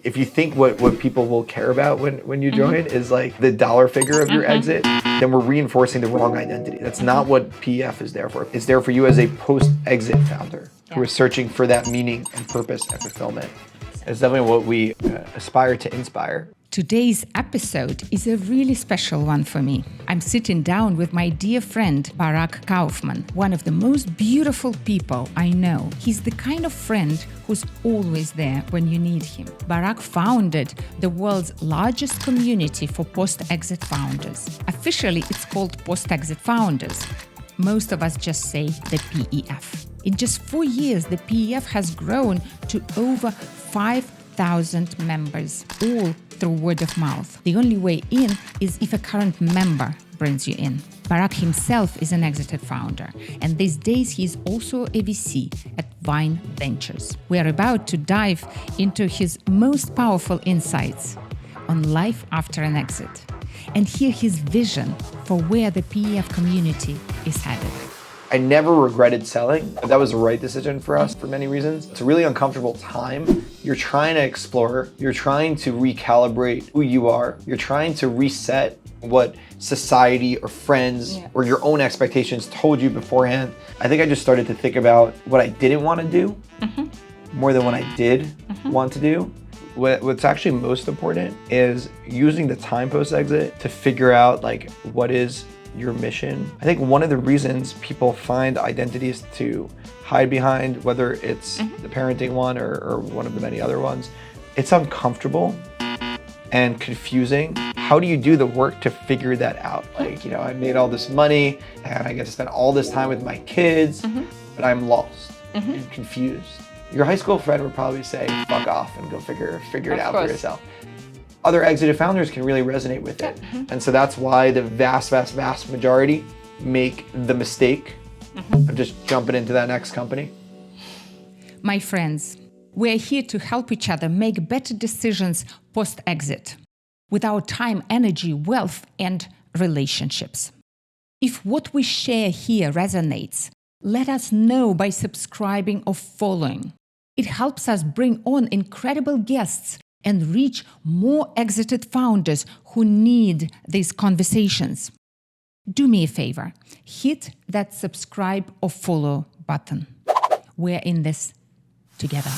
If you think what people will care about when you join is like the dollar figure of your exit, then we're reinforcing the wrong identity. That's not what PEF is there for. It's there for you as a post-exit founder who is searching for that meaning and purpose and fulfillment. It's definitely what we aspire to inspire. Today's episode is a really special one for me. I'm sitting down with my dear friend Barak Kaufman, one of the most beautiful people I know. He's the kind of friend who's always there when you need him. Barak founded the world's largest community for post-exit founders. Officially, it's called Post-Exit Founders. Most of us just say the PEF. In just 4 years, the PEF has grown to over 5,000 members, all through word of mouth. The only way in is if a current member brings you in. Barak himself is an exited founder, and these days he's also a VC at Vine Ventures. We are about to dive into his most powerful insights on life after an exit and hear his vision for where the PEF community is headed. I never regretted selling. That was the right decision for us for many reasons. It's a really uncomfortable time. You're trying to explore, you're trying to recalibrate who you are, you're trying to reset what society or friends or your own expectations told you beforehand. I think I just started to think about what I didn't want to do more than what I did want to do. What's actually most important is using the time post-exit to figure out like what is your mission. I think one of the reasons people find identities to hide behind, whether it's the parenting one or one of the many other ones, it's uncomfortable and confusing. How do you do the work to figure that out? Like, I made all this money and I get to spend all this time with my kids, but I'm lost and confused. Your high school friend would probably say, fuck off and go figure it out for yourself. Other exited founders can really resonate with it. And so that's why the vast majority make the mistake of just jumping into that next company. My friends, we're here to help each other make better decisions post-exit with our time, energy, wealth, and relationships. If what we share here resonates, let us know by subscribing or following. It helps us bring on incredible guests and reach more exited founders who need these conversations. Do me a favor, hit that subscribe or follow button. We're in this together.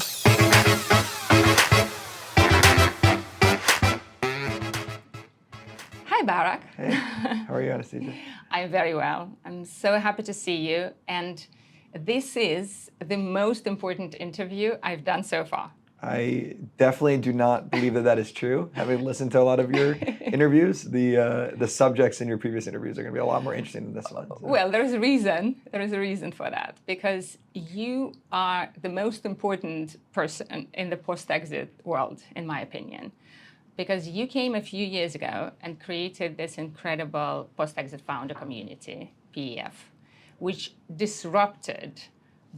Hi, Barak. Hey, how are you, Anastasia? I'm very well. I'm so happy to see you. And this is the most important interview I've done so far. I definitely do not believe that is true. Having listened to a lot of your interviews, the subjects in your previous interviews are going to be a lot more interesting than this one. So. Well, there is a reason. There is a reason for that, because you are the most important person in the post-exit world, in my opinion, because you came a few years ago and created this incredible post-exit founder community, PEF, which disrupted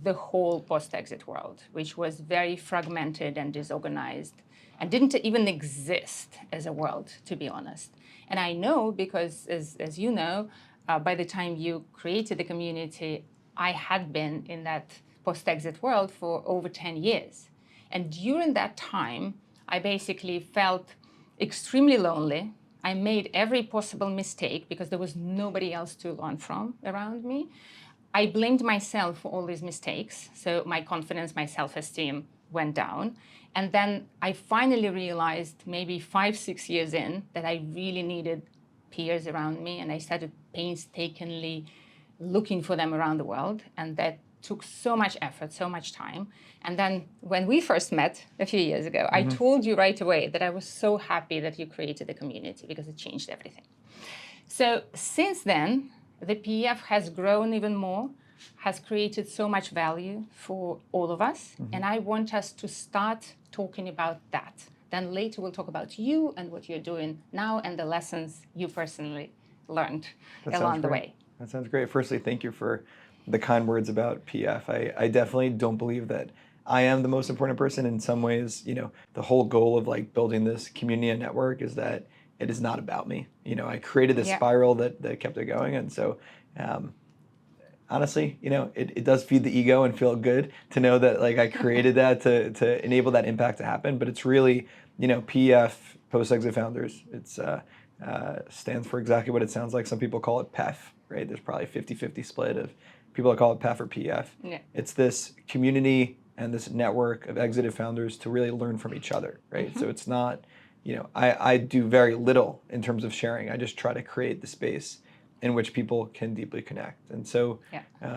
the whole post-exit world, which was very fragmented and disorganized and didn't even exist as a world, to be honest. And I know because, as you know, by the time you created the community, I had been in that post-exit world for over 10 years. And during that time, I basically felt extremely lonely. I made every possible mistake because there was nobody else to learn from around me. I blamed myself for all these mistakes, so my confidence, my self-esteem went down. And then I finally realized, maybe 5-6 years in, that I really needed peers around me, and I started painstakingly looking for them around the world, and that took so much effort, so much time. And then when we first met a few years ago, I told you right away that I was so happy that you created the community because it changed everything. So since then, the PEF has grown even more, has created so much value for all of us. And I want us to start talking about that. Then later we'll talk about you and what you're doing now and the lessons you personally learned along the way. That sounds great. Firstly, thank you for the kind words about PEF. I definitely don't believe that I am the most important person. In some ways, the whole goal of like building this community and network is that it is not about me. I created this spiral that kept it going. And so honestly, it does feed the ego and feel good to know that like I created that to enable that impact to happen. But it's really PF, post-exit founders, it's stands for exactly what it sounds like. Some people call it PEF, right? There's probably a 50-50 split of people that call it PEF or PF. Yeah. It's this community and this network of exited founders to really learn from each other, right? So it's not, I do very little in terms of sharing. I just try to create the space in which people can deeply connect. And so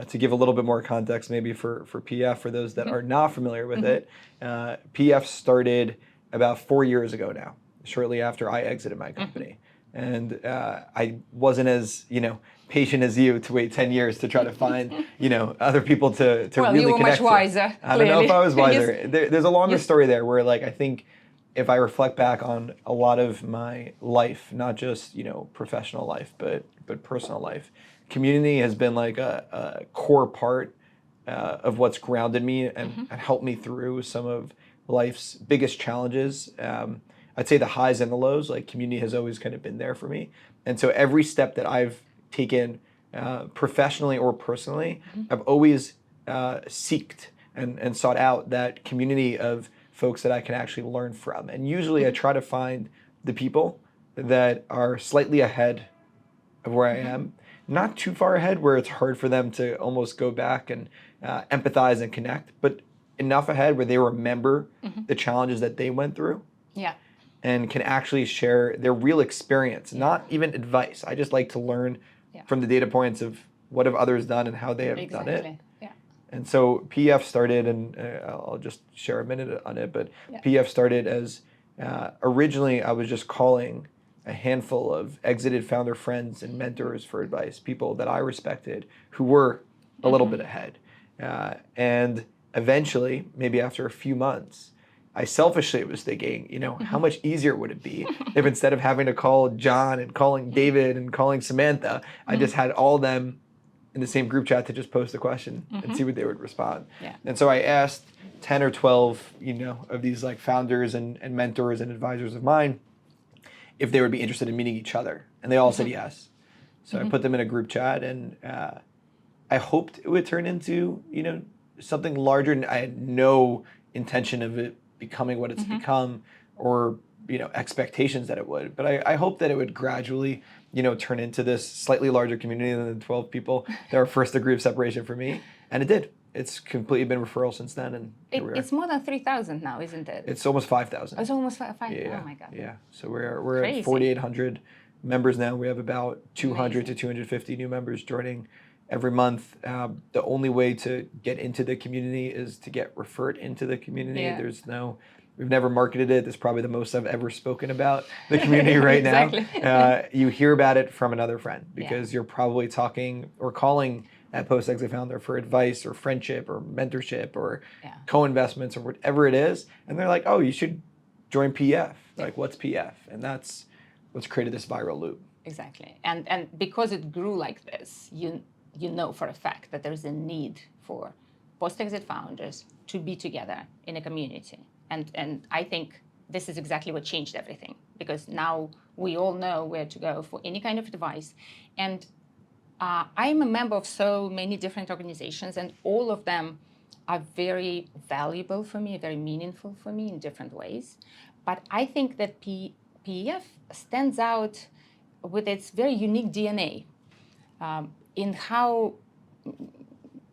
to give a little bit more context maybe for PF, for those that are not familiar with it, PF started about 4 years ago now, shortly after I exited my company. And I wasn't as, patient as you to wait 10 years to try to find, other people to well, really you were connect much wiser, to. I don't know if I was wiser. Yes. There's a longer Yes. story there where I think if I reflect back on a lot of my life, not just, professional life, but personal life, community has been like a core part of what's grounded me and helped me through some of life's biggest challenges. I'd say the highs and the lows, community has always kind of been there for me. And so every step that I've taken professionally or personally, I've always seeked and sought out that community of folks that I can actually learn from. And usually I try to find the people that are slightly ahead of where I am, not too far ahead where it's hard for them to almost go back and empathize and connect, but enough ahead where they remember the challenges that they went through. Yeah. And can actually share their real experience, not even advice. I just like to learn from the data points of what have others done and how they have done it. Yeah. And so PF started, and I'll just share a minute on it, but PF started as originally I was just calling a handful of exited founder friends and mentors for advice, people that I respected who were a little bit ahead. And eventually, maybe after a few months, I selfishly was thinking, how much easier would it be if instead of having to call John and calling David and calling Samantha, I just had all of them in the same group chat to just post a question and see what they would respond. Yeah. And so I asked 10 or 12, of these founders and mentors and advisors of mine if they would be interested in meeting each other. And they all said yes. So I put them in a group chat, and I hoped it would turn into, something larger. And I had no intention of it becoming what it's become, or expectations that it would. But I hope that it would gradually, turn into this slightly larger community than the 12 people that were first degree of separation for me. And it did. It's completely been referral since then. And it's more than 3,000 now, isn't it? It's almost 5,000. It's almost 5,000. Yeah, Oh my God. Yeah. So we're Crazy. at 4,800 members now. We have about 200 Amazing. to 250 new members joining every month. The only way to get into the community is to get referred into the community. Yeah. We've never marketed it. That's probably the most I've ever spoken about the community right Exactly. now. You hear about it from another friend because you're probably talking or calling at post-exit founder for advice or friendship or mentorship or co-investments or whatever it is. And they're like, oh, you should join PF. Like, what's PF? And that's what's created this viral loop. Exactly. And because it grew like this, you know for a fact that there's a need for post-exit founders to be together in a community. And I think this is exactly what changed everything, because now we all know where to go for any kind of advice. And I'm a member of so many different organizations, and all of them are very valuable for me, very meaningful for me in different ways. But I think that PEF stands out with its very unique DNA in how,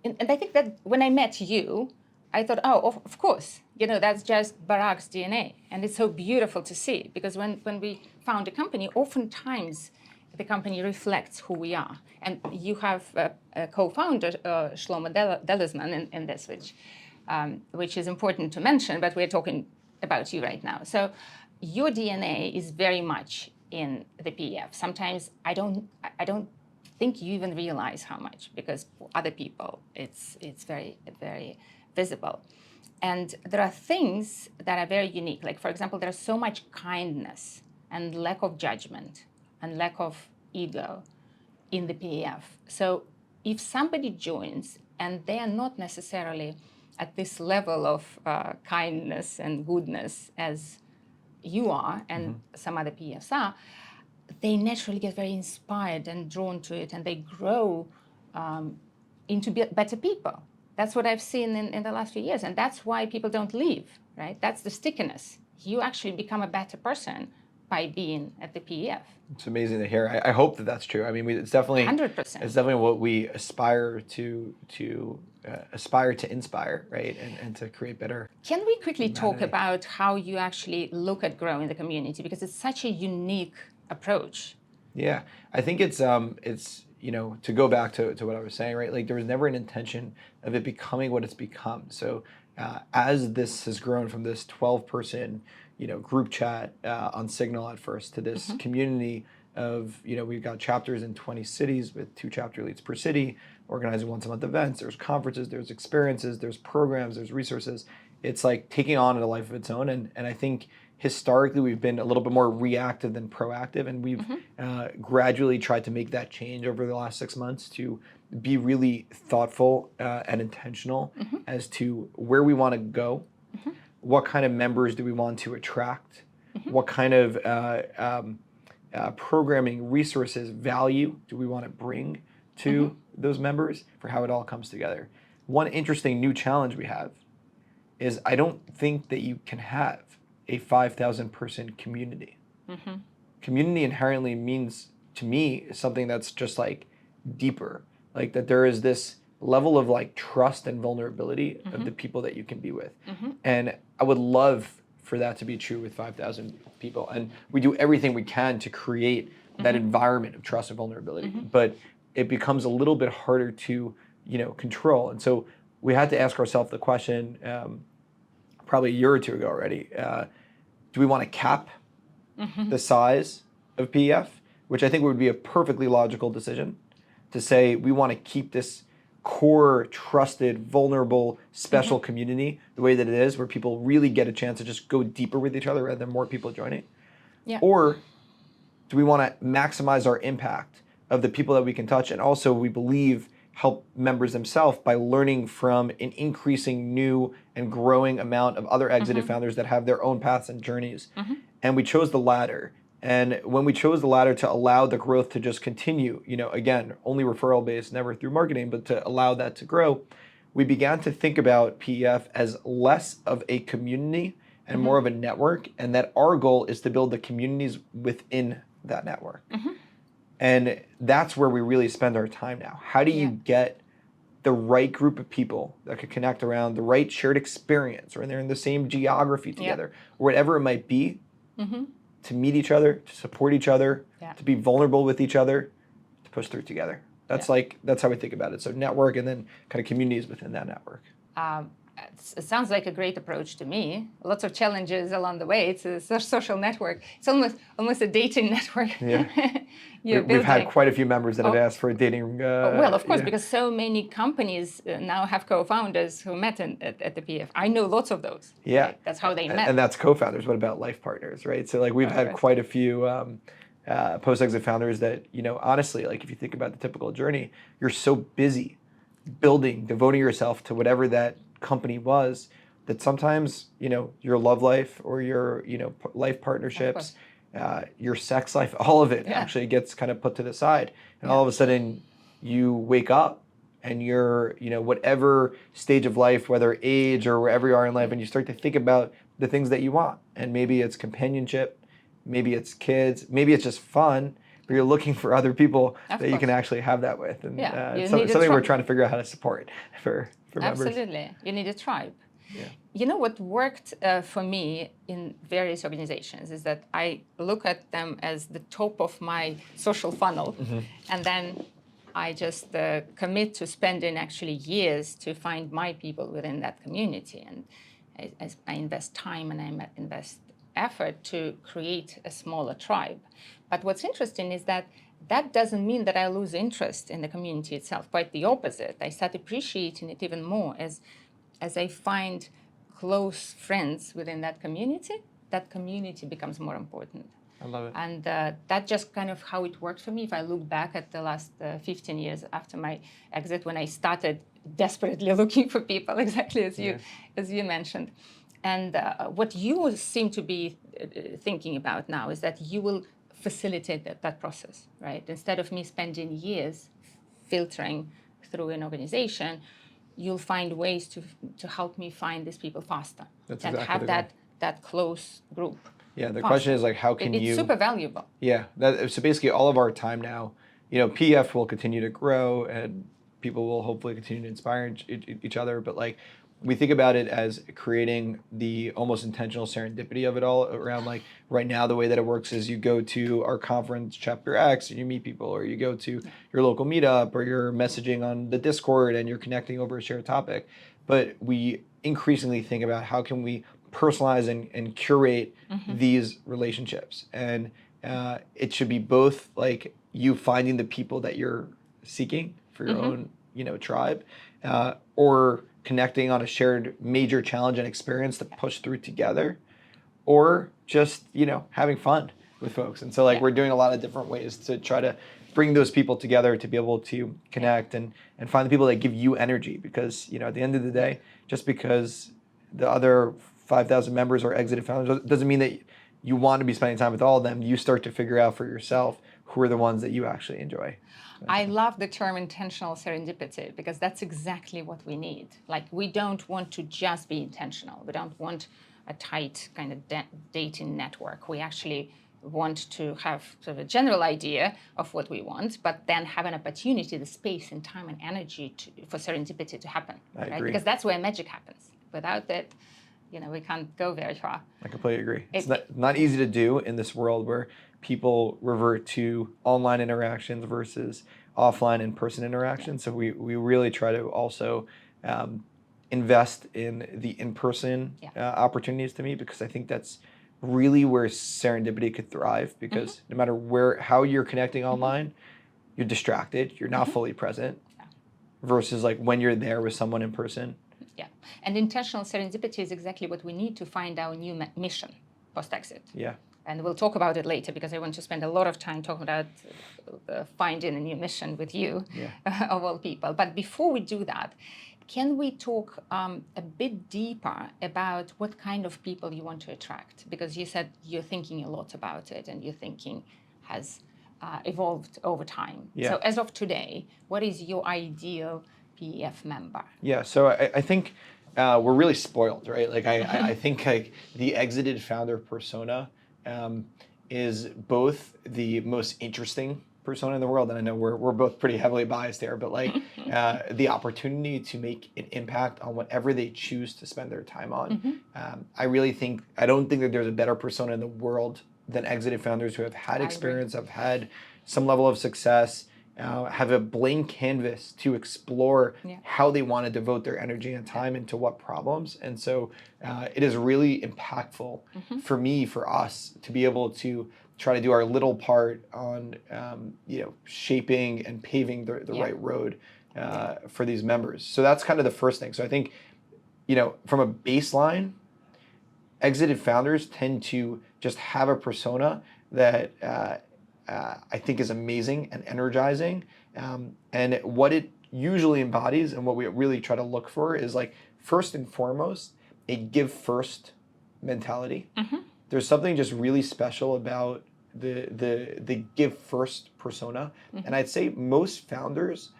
and I think that when I met you, I thought, oh, of course, that's just Barak's DNA. And it's so beautiful to see, because when we found a company, oftentimes the company reflects who we are. And you have a co-founder, Shlomo Delizman, in this, which is important to mention, but we're talking about you right now. So your DNA is very much in the PEF. Sometimes I don't think you even realize how much, because for other people, it's very, very visible. And there are things that are very unique. Like, for example, there's so much kindness and lack of judgment and lack of ego in the PEF. So if somebody joins and they are not necessarily at this level of kindness and goodness as you are and some other PEFs are, they naturally get very inspired and drawn to it, and they grow into better people. That's what I've seen in the last few years, and that's why people don't leave, right? That's the stickiness you actually become a better person by being at the PEF. It's amazing to hear. I hope that that's true. I mean, it's definitely 100%. It's definitely what we aspire to inspire, right, and to create better. Can we quickly talk humanity. about how you actually look at growing the community, because it's such a unique approach? Yeah, I think it's to go back to what I was saying, right? Like there was never an intention of it becoming what it's become. So as this has grown from this 12-person group chat on Signal at first to this community of we've got chapters in 20 cities with 2 chapter leads per city, organizing once a month events. There's conferences, there's experiences, there's programs, there's resources. It's like taking on a life of its own, and I think historically we've been a little bit more reactive than proactive, and we've gradually tried to make that change over the last 6 months to be really thoughtful and intentional as to where we want to go, what kind of members do we want to attract, what kind of programming, resources, value do we want to bring to those members for how it all comes together. One interesting new challenge we have is I don't think that you can have a 5,000 person community. Community inherently means to me something that's just like deeper, like that there is this level of like trust and vulnerability of the people that you can be with. And I would love for that to be true with 5,000 people. And we do everything we can to create that environment of trust and vulnerability. But it becomes a little bit harder to, control. And so we had to ask ourselves the question, probably a year or two ago already, do we want to cap the size of PEF, which I think would be a perfectly logical decision, to say we want to keep this core, trusted, vulnerable, special community the way that it is, where people really get a chance to just go deeper with each other rather than more people joining? Yeah. Or do we want to maximize our impact of the people that we can touch, and also we believe help members themselves by learning from an increasing new and growing amount of other exited founders that have their own paths and journeys? And we chose the latter. And when we chose the latter to allow the growth to just continue, again, only referral based, never through marketing, but to allow that to grow, we began to think about PEF as less of a community and more of a network, and that our goal is to build the communities within that network. And that's where we really spend our time now. How do you get the right group of people that could connect around the right shared experience, or they're in the same geography together, or whatever it might be, to meet each other, to support each other, to be vulnerable with each other, to push through together. That's that's how we think about it. So network, and then kind of communities within that network. It sounds like a great approach to me. Lots of challenges along the way. It's a social network. It's almost a dating network. We've had quite a few members that have asked for a dating. Well, of course, because so many companies now have co-founders who met at the PEF. I know lots of those. Yeah, right? That's how they met. And that's co-founders. What about life partners, right? So like we've had quite a few post-exit founders that, honestly, like if you think about the typical journey, you're so busy building, devoting yourself to whatever that company was, that sometimes your love life or your life partnerships, your sex life, all of it actually gets kind of put to the side, and all of a sudden you wake up and you're whatever stage of life, whether age or wherever you are in life, and you start to think about the things that you want, and maybe it's companionship, maybe it's kids, maybe it's just fun, but you're looking for other people that you can actually have that with, and something we're trying to figure out how to support for members. Absolutely. You need a tribe. What worked for me in various organizations is that I look at them as the top of my social funnel, and then I just commit to spending actually years to find my people within that community, and I invest time and I invest effort to create a smaller tribe. But what's interesting is that doesn't mean that I lose interest in the community itself. Quite the opposite. I start appreciating it even more as I find close friends within that community becomes more important. I love it. And that's just kind of how it worked for me. If I look back at the last 15 years after my exit, when I started desperately looking for people, exactly as you mentioned. And what you seem to be thinking about now is that you will facilitate that process, right? Instead of me spending years filtering through an organization, you'll find ways to help me find these people faster. That's and exactly have the that that close group. Yeah, the faster. question is like, how can It's you? super valuable. Yeah, so basically all of our time now, PF will continue to grow and people will hopefully continue to inspire each other. But like, we think about it as creating the almost intentional serendipity of it all around like right now, the way that it works is you go to our conference chapter X and you meet people, or you go to your local meetup, or you're messaging on the Discord and you're connecting over a shared topic. But we increasingly think about how can we personalize and curate these relationships. And it should be both like you finding the people that you're seeking for your own, tribe, or connecting on a shared major challenge and experience to push through together, or just, having fun with folks. And so like we're doing a lot of different ways to try to bring those people together to be able to connect and find the people that give you energy. Because, at the end of the day, just because the other 5,000 members are exited founders doesn't mean that you want to be spending time with all of them. You start to figure out for yourself who are the ones that you actually enjoy. I love the term intentional serendipity because that's exactly what we need. Like, we don't want to just be intentional. We don't want a tight kind of dating network. We actually want to have sort of a general idea of what we want, but then have an opportunity, the space and time and energy for serendipity to happen. I agree. Because that's where magic happens. Without that, we can't go very far. I completely agree. It's not easy to do in this world where people revert to online interactions versus offline in-person interactions. So we really try to also invest in the in-person opportunities to meet, because I think that's really where serendipity could thrive, because no matter how you're connecting online, you're distracted, you're not fully present, versus like when you're there with someone in person. Yeah, and intentional serendipity is exactly what we need to find our new mission post-exit. Yeah. And we'll talk about it later, because I want to spend a lot of time talking about finding a new mission with you, of all people. But before we do that, can we talk a bit deeper about what kind of people you want to attract? Because you said you're thinking a lot about it, and your thinking has evolved over time. Yeah. So as of today, what is your ideal PEF member? Yeah, so I think we're really spoiled, right? Like I think like the exited founder persona is both the most interesting persona in the world, and I know we're both pretty heavily biased there, but like the opportunity to make an impact on whatever they choose to spend their time on. I don't think that there's a better persona in the world than exited founders who have had experience, have had some level of success, have a blank canvas to explore how they want to devote their energy and time into what problems. And so it is really impactful for me, for us, to be able to try to do our little part on shaping and paving the right road for these members. So that's kind of the first thing. So I think, from a baseline, exited founders tend to just have a persona that I think is amazing and energizing. And what it usually embodies, and what we really try to look for, is like, first and foremost, a give first mentality. There's something just really special about the give first persona. And I'd say most founders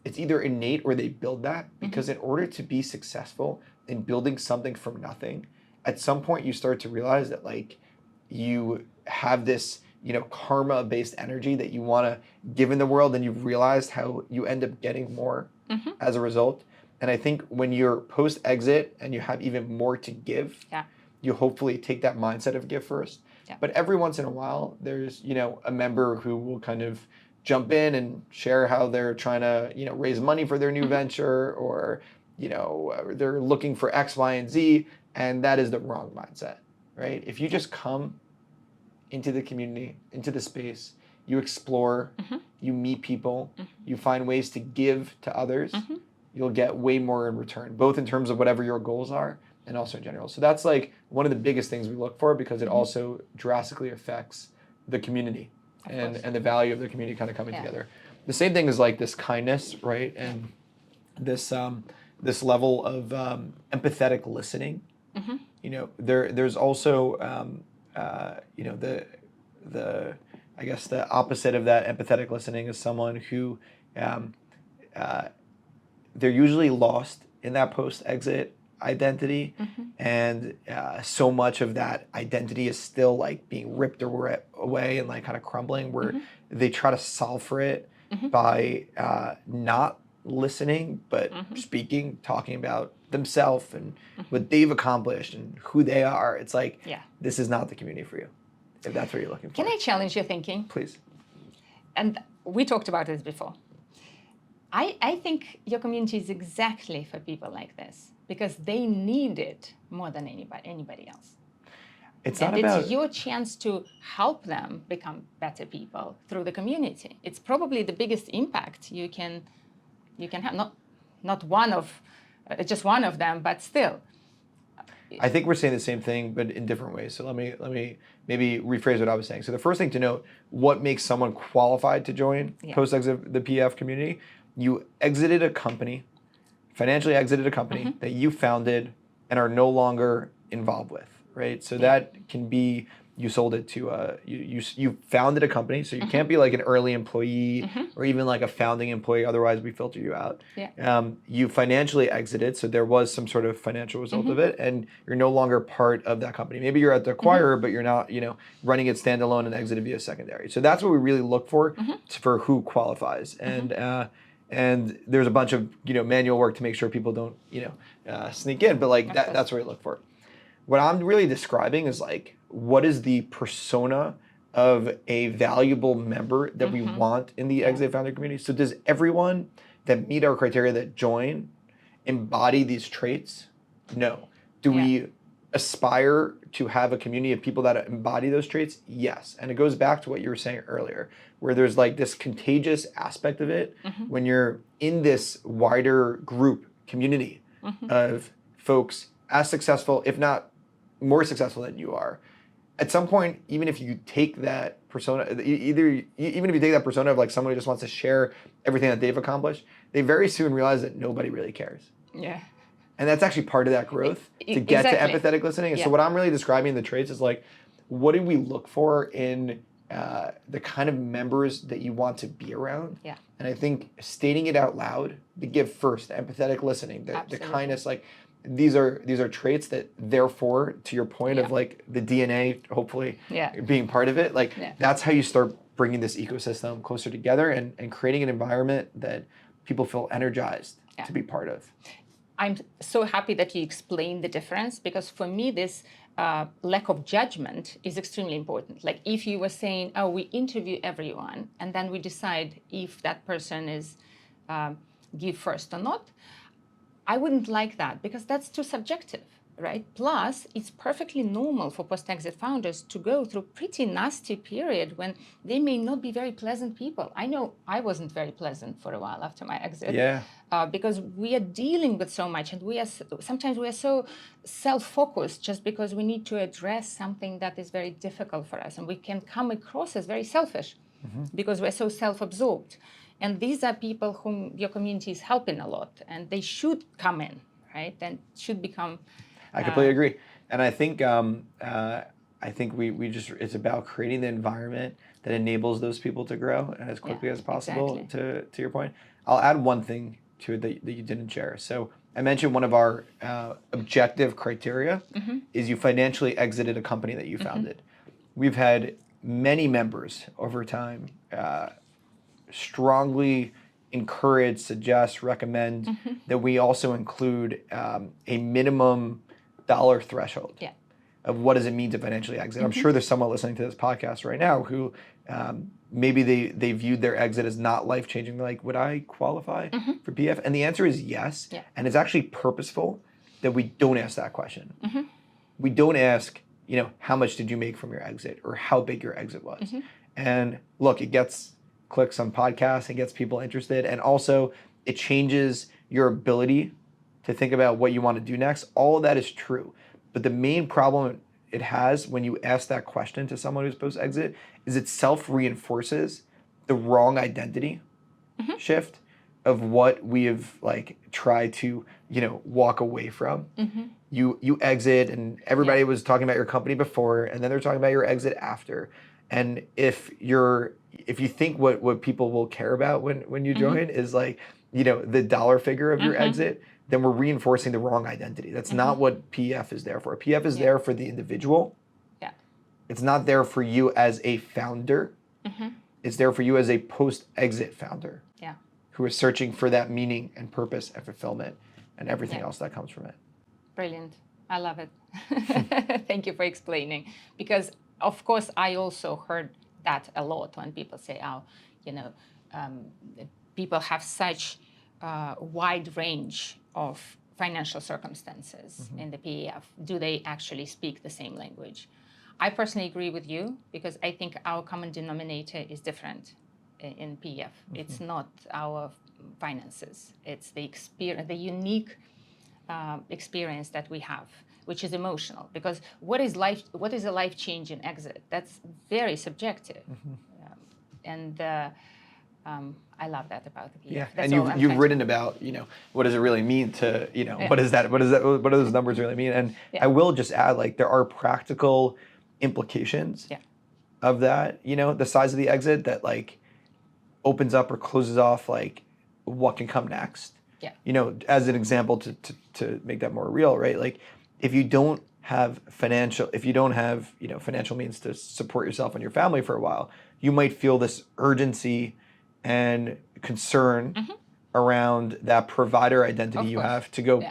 it's either innate or they build that, because in order to be successful in building something from nothing, at some point you start to realize that like you have this karma-based energy that you want to give in the world, and you've realized how you end up getting more as a result. And I think when you're post-exit and you have even more to give, you hopefully take that mindset of give first. But every once in a while, there's a member who will kind of jump in and share how they're trying to raise money for their new venture, or they're looking for X, Y, and Z, and that is the wrong mindset, right? If you just come into the community, into the space, you explore, you meet people, you find ways to give to others, you'll get way more in return, both in terms of whatever your goals are and also in general. So that's like one of the biggest things we look for, because it also drastically affects the community and the value of the community kind of coming together. The same thing is like this kindness, right? And this this level of empathetic listening. There's also the I guess the opposite of that empathetic listening is someone who they're usually lost in that post-exit identity, and so much of that identity is still like being ripped away and like kind of crumbling, where they try to solve for it by not listening, but speaking, talking about themselves and what they've accomplished and who they are. It's like, this is not the community for you, if that's what you're looking for. Can I challenge your thinking? Please. And we talked about this before. I think your community is exactly for people like this, because they need it more than anybody else. It's your chance to help them become better people through the community. It's probably the biggest impact you can have. Not one of, just one of them, but still. I think we're saying the same thing, but in different ways. So let me maybe rephrase what I was saying. So the first thing to note, what makes someone qualified to join post-exit the PF community? You exited a company, financially exited a company that you founded and are no longer involved with, right? So that can be, you sold it to you founded a company, so you can't be like an early employee or even like a founding employee, otherwise we filter you out. You financially exited, so there was some sort of financial result of it, and you're no longer part of that company. Maybe you're at the acquirer, but you're not, running it standalone and exited via secondary. So that's what we really look for who qualifies. And there's a bunch of manual work to make sure people don't sneak in, but like that's what we look for. What I'm really describing is like, what is the persona of a valuable member that we want in the Exit Founder community? So does everyone that meet our criteria that join embody these traits? No. Do we aspire to have a community of people that embody those traits? Yes. And it goes back to what you were saying earlier, where there's like this contagious aspect of it when you're in this wider group community of folks as successful, if not more successful than you are. At some point, even if you take that persona, even if you take that persona of like someone who just wants to share everything that they've accomplished, they very soon realize that nobody really cares. Yeah. And that's actually part of that growth to get to empathetic listening. And so what I'm really describing in the traits is like, what do we look for in the kind of members that you want to be around? Yeah. And I think stating it out loud, the give first, the empathetic listening, the kindness, like these are traits that, therefore, to your point of like the DNA, hopefully being part of it, like that's how you start bringing this ecosystem closer together and creating an environment that people feel energized to be part of. I'm so happy that you explained the difference, because for me, this lack of judgment is extremely important. Like if you were saying, oh, we interview everyone and then we decide if that person is give first or not, I wouldn't like that, because that's too subjective, right? Plus, it's perfectly normal for post-exit founders to go through pretty nasty period when they may not be very pleasant people. I know I wasn't very pleasant for a while after my exit, because we are dealing with so much, and sometimes we are so self-focused just because we need to address something that is very difficult for us, and we can come across as very selfish because we're so self-absorbed. And these are people whom your community is helping a lot, and they should come in, right? And should become. I completely agree, and I think we just, it's about creating the environment that enables those people to grow as quickly as possible. Exactly. To your point, I'll add one thing to it that you didn't share. So I mentioned one of our objective criteria is you financially exited a company that you founded. We've had many members over time strongly encourage, suggest, recommend that we also include a minimum dollar threshold of what does it mean to financially exit. I'm sure there's someone listening to this podcast right now who maybe they viewed their exit as not life-changing. They're like, would I qualify for PF? And the answer is yes. And it's actually purposeful that we don't ask that question. We don't ask, how much did you make from your exit or how big your exit was? And look, it gets clicks on podcasts and gets people interested. And also it changes your ability to think about what you want to do next. All of that is true. But the main problem it has when you ask that question to someone who's post-exit is it self-reinforces the wrong identity shift of what we have like tried to, walk away from. You exit and everybody was talking about your company before and then they're talking about your exit after. And if you think what people will care about when you join is like, the dollar figure of your exit, then we're reinforcing the wrong identity. That's not what PEF is there for. PEF is there for the individual. Yeah. It's not there for you as a founder. It's there for you as a post-exit founder. Yeah. Who is searching for that meaning and purpose and fulfillment and everything else that comes from it. Brilliant. I love it. Thank you for explaining. Because, of course, I also heard that a lot when people say, oh, you know, people have such a wide range of financial circumstances in the PEF. Do they actually speak the same language? I personally agree with you because I think our common denominator is different in PEF. It's not our finances. It's the experience, the unique experience that we have, which is emotional. Because what is life? What is a life-changing exit? That's very subjective. I love that about the PEF. Yeah, That's and you've written about, you know, what does it really mean to, you know, what is that? What do those numbers really mean? And I will just add, like, there are practical implications of that. You know, the size of the exit that like opens up or closes off like what can come next. Yeah. You know, as an example to make that more real, right? Like if you don't have financial means to support yourself and your family for a while, you might feel this urgency and concern around that provider identity you have to go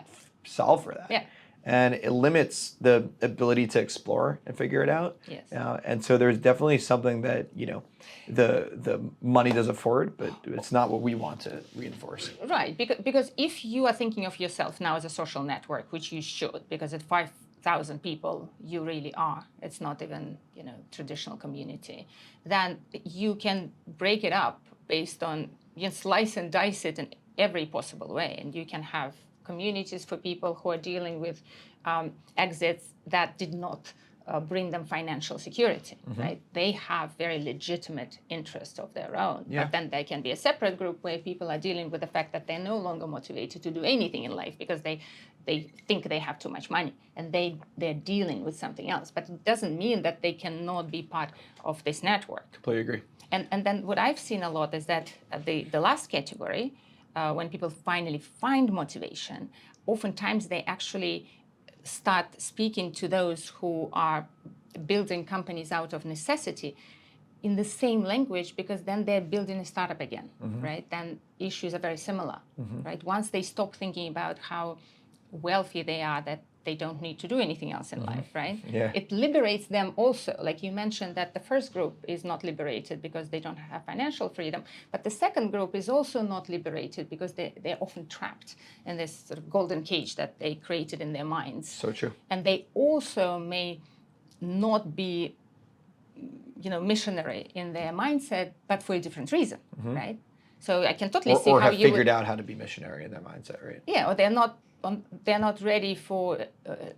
solve for that. Yeah. And it limits the ability to explore and figure it out. Yes. And so there's definitely something that, you know, the money does afford, but it's not what we want to reinforce. Right, because if you are thinking of yourself now as a social network, which you should, because at 5,000 people you really are, it's not even, you know, traditional community, then you can break it up based on, you can slice and dice it in every possible way, and you can have communities for people who are dealing with exits that did not bring them financial security, right? They have very legitimate interests of their own. Yeah. But then there can be a separate group where people are dealing with the fact that they're no longer motivated to do anything in life because they think they have too much money and they're dealing with something else. But it doesn't mean that they cannot be part of this network. Completely agree. And then what I've seen a lot is that the last category, when people finally find motivation, oftentimes they actually start speaking to those who are building companies out of necessity in the same language, because then they're building a startup again, right? Then issues are very similar, right? Once they stop thinking about how wealthy they are, that they don't need to do anything else in life, right? Yeah. It liberates them also. Like you mentioned that the first group is not liberated because they don't have financial freedom, but the second group is also not liberated because they're often trapped in this sort of golden cage that they created in their minds. So true. And they also may not be, you know, missionary in their mindset, but for a different reason, right? So I can totally see or how have you figured out how to be missionary in their mindset, right? Yeah, or they're not ready for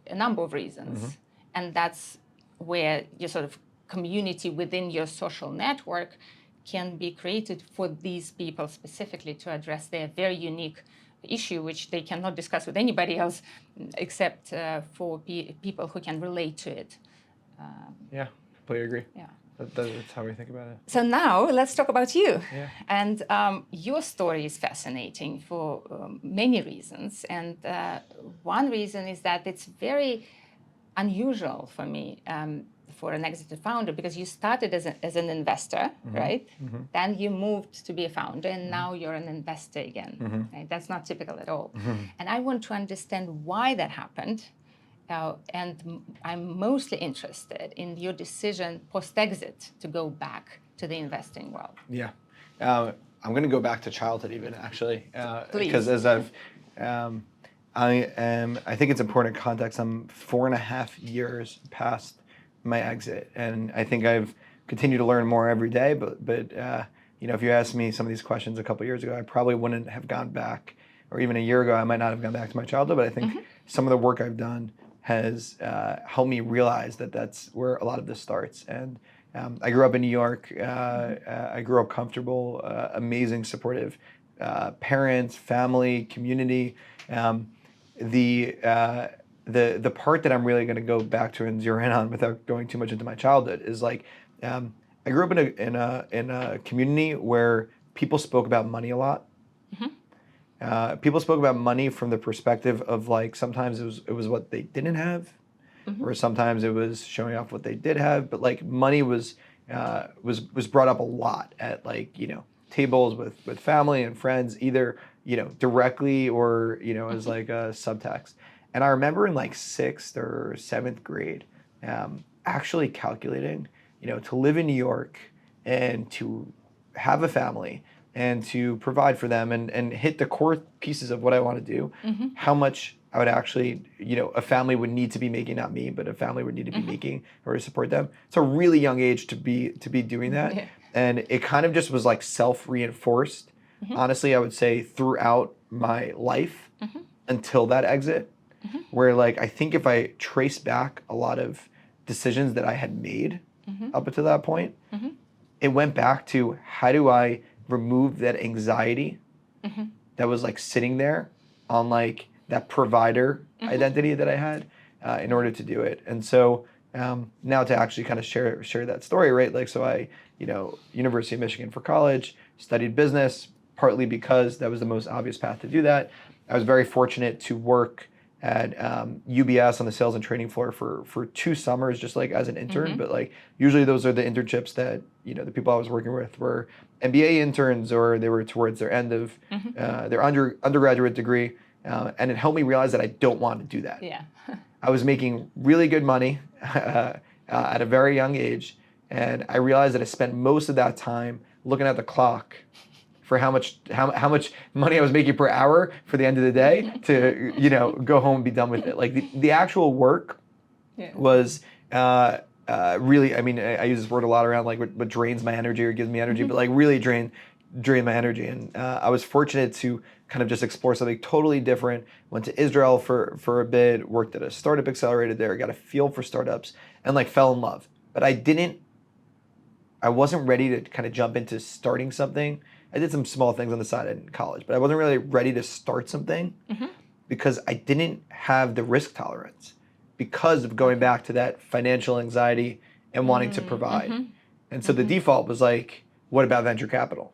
a number of reasons. And that's where your sort of community within your social network can be created for these people specifically to address their very unique issue, which they cannot discuss with anybody else except for people who can relate to it. Yeah, completely agree. Yeah. That's how we think about it. So now let's talk about you. Yeah. And your story is fascinating for many reasons. And one reason is that it's very unusual for me for an exited founder, because you started as an investor, right? Then you moved to be a founder, and now you're an investor again. Right? That's not typical at all. And I want to understand why that happened. And I'm mostly interested in your decision post-exit to go back to the investing world. Yeah. I'm going to go back to childhood even, actually. Please. Because as I think it's important context. I'm 4.5 years past my exit, and I think I've continued to learn more every day. But you know, if you asked me some of these questions a couple of years ago, I probably wouldn't have gone back, or even a year ago, I might not have gone back to my childhood. But I think some of the work I've done has helped me realize that that's where a lot of this starts. And I grew up in New York. I grew up comfortable, amazing, supportive parents, family, community. The part that I'm really going to go back to and zero in on without going too much into my childhood is like I grew up in a community where people spoke about money a lot. people spoke about money from the perspective of like sometimes it was what they didn't have, or sometimes it was showing off what they did have. But like money was brought up a lot at like tables with family and friends, either directly or as like a subtext. And I remember in like 6th or 7th grade, actually calculating, to live in New York and to have a family and to provide for them and hit the core pieces of what I want to do, how much I would actually, a family would need to be making, not me, but a family would need to be making in order to support them. It's a really young age to be doing that. Yeah. And it kind of just was like self-reinforced, honestly, I would say throughout my life until that exit, where like, I think if I trace back a lot of decisions that I had made up until that point, it went back to how do I remove that anxiety that was like sitting there on like that provider identity that I had in order to do it. And so now to actually kind of share that story, right? Like, so I, University of Michigan for college, studied business, partly because that was the most obvious path to do that. I was very fortunate to work at UBS on the sales and training floor for 2 summers, just like as an intern. But like usually those are the internships that the people I was working with were MBA interns, or they were towards their end of their undergraduate degree, and it helped me realize that I don't want to do that. Yeah. I was making really good money at a very young age, and I realized that I spent most of that time looking at the clock for how much money I was making per hour for the end of the day to go home and be done with it. Like the actual work was really, I mean, I use this word a lot around like what drains my energy or gives me energy, but like really drain my energy. And I was fortunate to kind of just explore something totally different. Went to Israel for a bit, worked at a startup accelerator there, got a feel for startups, and like fell in love. But I wasn't ready to kind of jump into starting something. I did some small things on the side in college, but I wasn't really ready to start something because I didn't have the risk tolerance because of going back to that financial anxiety and wanting to provide. And so the default was like, what about venture capital?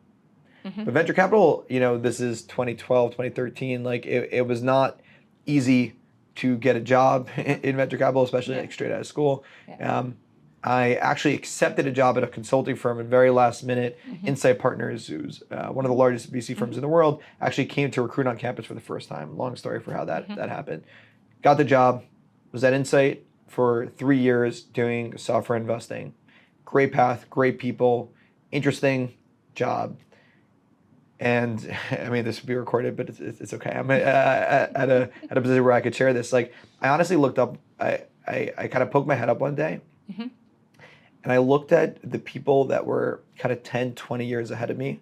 But venture capital, this is 2012, 2013, like it was not easy to get a job in venture capital, especially like straight out of school. I actually accepted a job at a consulting firm, and very last minute, Insight Partners, who's one of the largest VC firms in the world, actually came to recruit on campus for the first time. Long story for how that happened. Got the job, was at Insight for 3 years doing software investing. Great path, great people, interesting job. And I mean, this would be recorded, but it's okay. I'm at a position where I could share this. Like, I honestly looked up, I kind of poked my head up one day, and I looked at the people that were kind of 10, 20 years ahead of me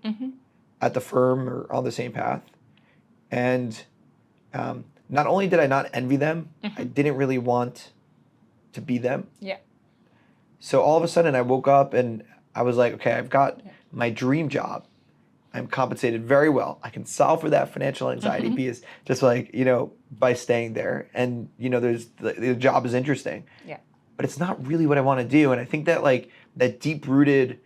at the firm or on the same path. And not only did I not envy them, I didn't really want to be them. Yeah. So all of a sudden I woke up and I was like, okay, I've got my dream job. I'm compensated very well. I can solve for that financial anxiety piece just like, by staying there. And, there's the job is interesting. Yeah. But it's not really what I want to do. And I think that like that deep-rooted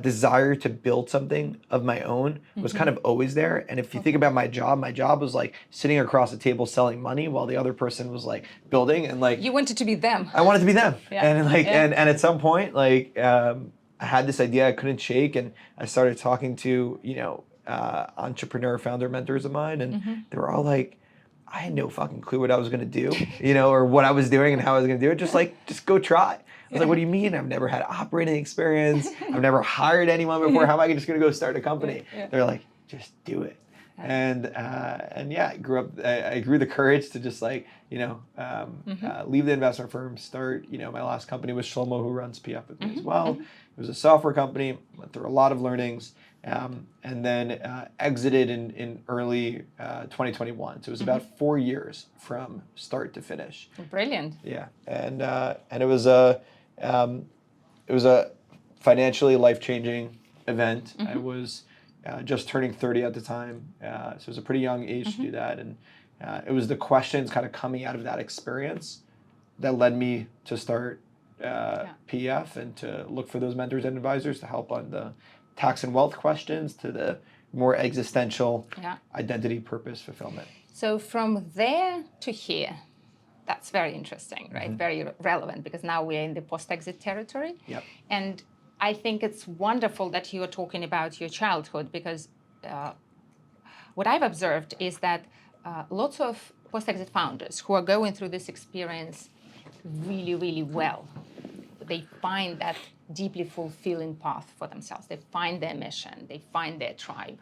desire to build something of my own was kind of always there. And if you think about my job was like sitting across the table selling money while the other person was like building, and like You wanted to be them. I wanted to be them. Yeah. And like and at some point like I had this idea I couldn't shake, and I started talking to entrepreneur founder mentors of mine, and they were all like, I had no fucking clue what I was gonna do, or what I was doing and how I was gonna do it. Just go try. I was like, what do you mean? I've never had operating experience. I've never hired anyone before. How am I just gonna go start a company? They're like, just do it. And yeah, I grew the courage to just like, leave the investment firm, start, my last company was Shlomo, who runs PF with me as well. It was a software company, went through a lot of learnings, and then exited in early 2021. So it was about 4 years from start to finish. Brilliant. Yeah, and it was a financially life-changing event. I was just turning 30 at the time, so it was a pretty young age to do that, and it was the questions kind of coming out of that experience that led me to start PF and to look for those mentors and advisors to help on the tax and wealth questions, to the more existential Yeah. identity, purpose, fulfillment. So from there to here, that's very interesting, right? Very relevant, because now we're in the post-exit territory. Yep. And I think it's wonderful that you are talking about your childhood, because what I've observed is that lots of post-exit founders who are going through this experience really, really well, they find that deeply fulfilling path for themselves. They find their mission, they find their tribe.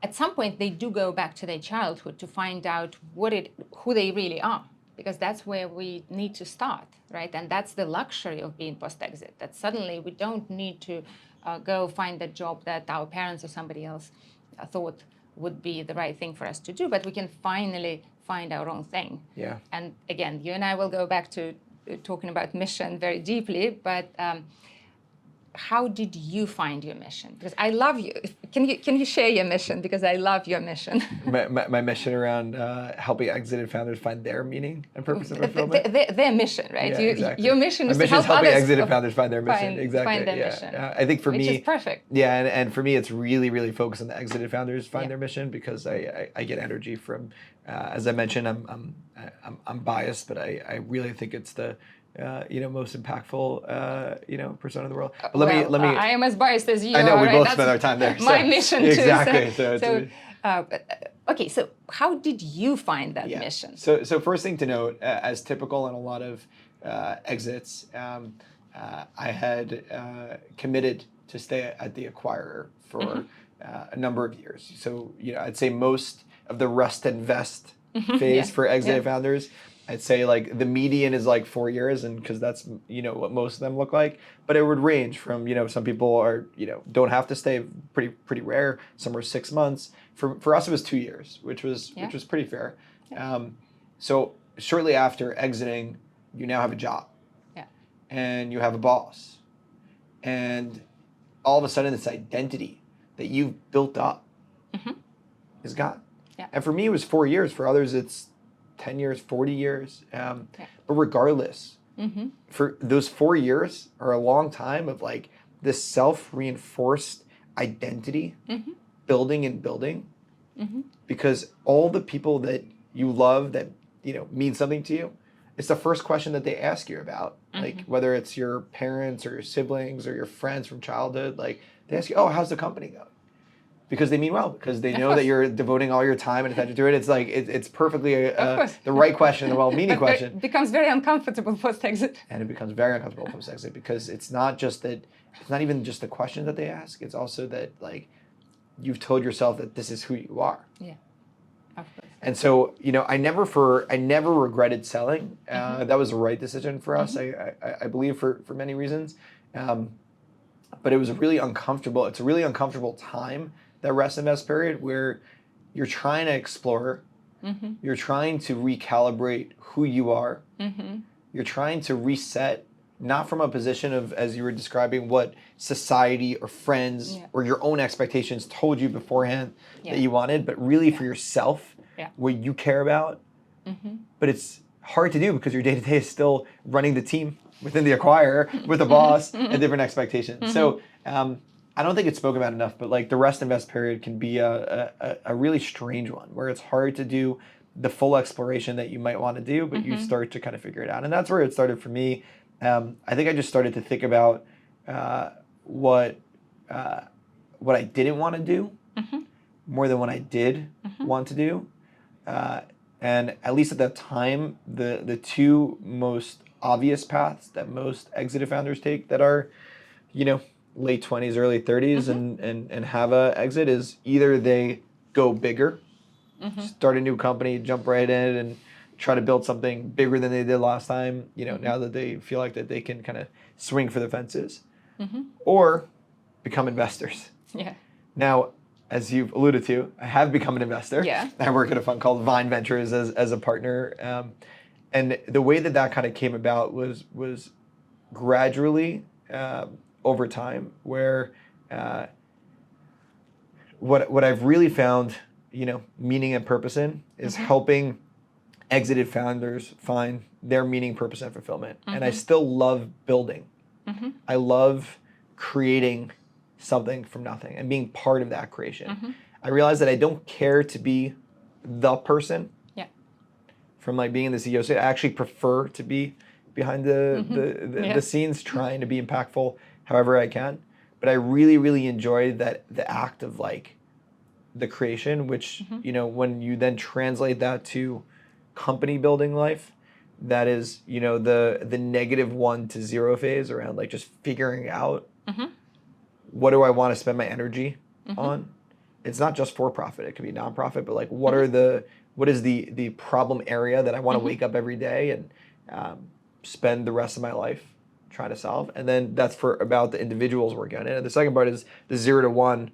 At some point, they do go back to their childhood to find out who they really are, because that's where we need to start, right? And that's the luxury of being post-exit, that suddenly we don't need to go find the job that our parents or somebody else thought would be the right thing for us to do, but we can finally find our own thing. Yeah. And again, you and I will go back to talking about mission very deeply, but how did you find your mission? Because I love you. Can you share your mission? Because I love your mission. My mission around helping exited founders find their meaning and purpose and fulfillment. Their mission, right? Yeah, exactly. Your mission is My to mission help is helping others exited founders find their mission. Exactly. Find their Yeah. mission. I think for which me, is perfect. Yeah, and for me, it's really focused on the exited founders find Yeah. their mission, because I get energy from, as I mentioned, I'm biased, but I really think it's the most impactful persona in the world. But let me. I am as biased as you. I know are, we right? both That's spend our time there. My so- mission too. Exactly. Okay, so how did you find that Yeah. mission? So first thing to note, as typical in a lot of exits, I had committed to stay at the acquirer for a number of years. So I'd say most of the rest and vest phase for exited founders, I'd say like the median is like 4 years, and because that's what most of them look like. But it would range from some people are don't have to stay, pretty rare. Some are 6 months. For us it was 2 years, which was pretty fair. Yeah. So shortly after exiting, you now have a job, and you have a boss, and all of a sudden this identity that you've built up is gone. Yeah. And for me it was 4 years. For others it's 10 years, 40 years. But regardless, for those 4 years are a long time of like this self-reinforced identity building and building, because all the people that you love that mean something to you, it's the first question that they ask you about, like whether it's your parents or your siblings or your friends from childhood, like they ask you, oh, how's the company going? Because they mean well, because they know that you're devoting all your time and attention to it. It's like it's perfectly the right question, a well-meaning question. It becomes very uncomfortable post-exit. And it becomes very uncomfortable post-exit, because it's not even just the question that they ask. It's also that like you've told yourself that this is who you are. Yeah, of course. And so I never regretted selling. That was the right decision for us. I believe for many reasons, but it was really uncomfortable. It's a really uncomfortable time, that rest invest period, where you're trying to explore, you're trying to recalibrate who you are, you're trying to reset, not from a position of, as you were describing, what society or friends or your own expectations told you beforehand that you wanted, but really for yourself, what you care about. But it's hard to do because your day-to-day is still running the team within the acquirer with a boss and different expectations. So I don't think it's spoken about enough, but like the rest invest period can be a really strange one, where it's hard to do the full exploration that you might want to do, but you start to kind of figure it out. And that's where it started for me. I think I just started to think about what I didn't want to do more than what I did want to do. And at least at that time, the two most obvious paths that most exited founders take that are, late 20s, early 30s and have a exit is either they go bigger, start a new company, jump right in and try to build something bigger than they did last time, now that they feel like that they can kind of swing for the fences, or become investors. Yeah. Now, as you've alluded to, I have become an investor. Yeah. I work at a fund called Vine Ventures as a partner. And the way that kind of came about was gradually over time, where what I've really found, meaning and purpose in is helping exited founders find their meaning, purpose, and fulfillment. And I still love building. I love creating something from nothing and being part of that creation. I realized that I don't care to be the person from like being in the CEO state. I actually prefer to be behind the scenes, trying to be impactful however I can. But I really, really enjoy the act of like the creation, which, when you then translate that to company building life, that is, the -1 to 0 phase around like just figuring out what do I want to spend my energy on. It's not just for profit, it could be nonprofit, but like what is the problem area that I want to wake up every day and spend the rest of my life trying to solve. And then that's for about the individuals working on it. And the second part is the 0 to 1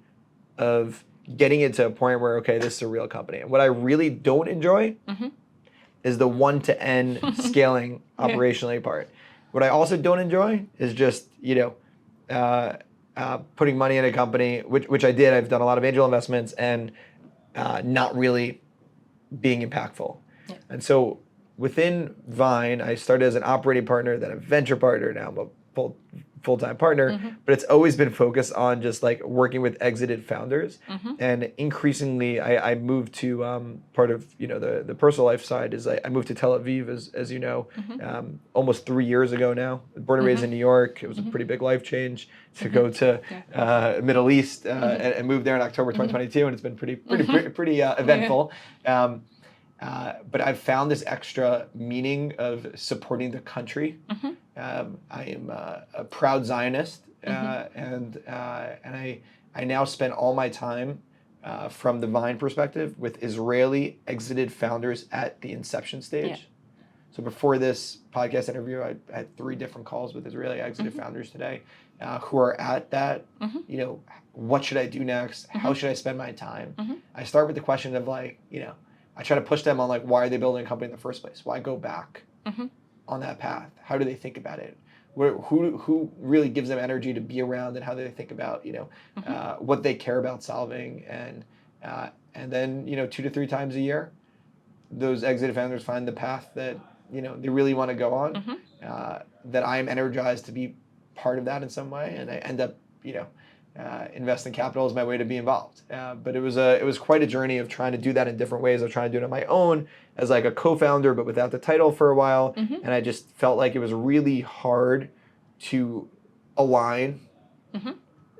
of getting it to a point where, okay, this is a real company. And what I really don't enjoy is the 1 to N scaling operationally part. What I also don't enjoy is just, putting money in a company, which I did. I've done a lot of angel investments and not really being impactful. Yeah. And so within Vine, I started as an operating partner, then a venture partner, now I'm a full-time partner, but it's always been focused on just like working with exited founders. And increasingly, I moved to part of the personal life side is I moved to Tel Aviv, as you know, almost 3 years ago now. Born and raised in New York. It was a pretty big life change to go to Middle East and moved there in October 2022, and it's been pretty eventful. But I've found this extra meaning of supporting the country. I am a proud Zionist, and I now spend all my time from the Vine perspective with Israeli exited founders at the inception stage. Yeah. So before this podcast interview, I had 3 different calls with Israeli exited founders today who are at that, what should I do next? How should I spend my time? I start with the question of like, I try to push them on like, why are they building a company in the first place? Why go back on that path? How do they think about it? Who really gives them energy to be around, and how do they think about, what they care about solving? And then, 2 to 3 times a year, those exited founders find the path that, they really want to go on, that I am energized to be part of that in some way. And I end up, investing capital as my way to be involved. But it was quite a journey of trying to do that in different ways. I was trying to do it on my own as like a co-founder, but without the title for a while. And I just felt like it was really hard to align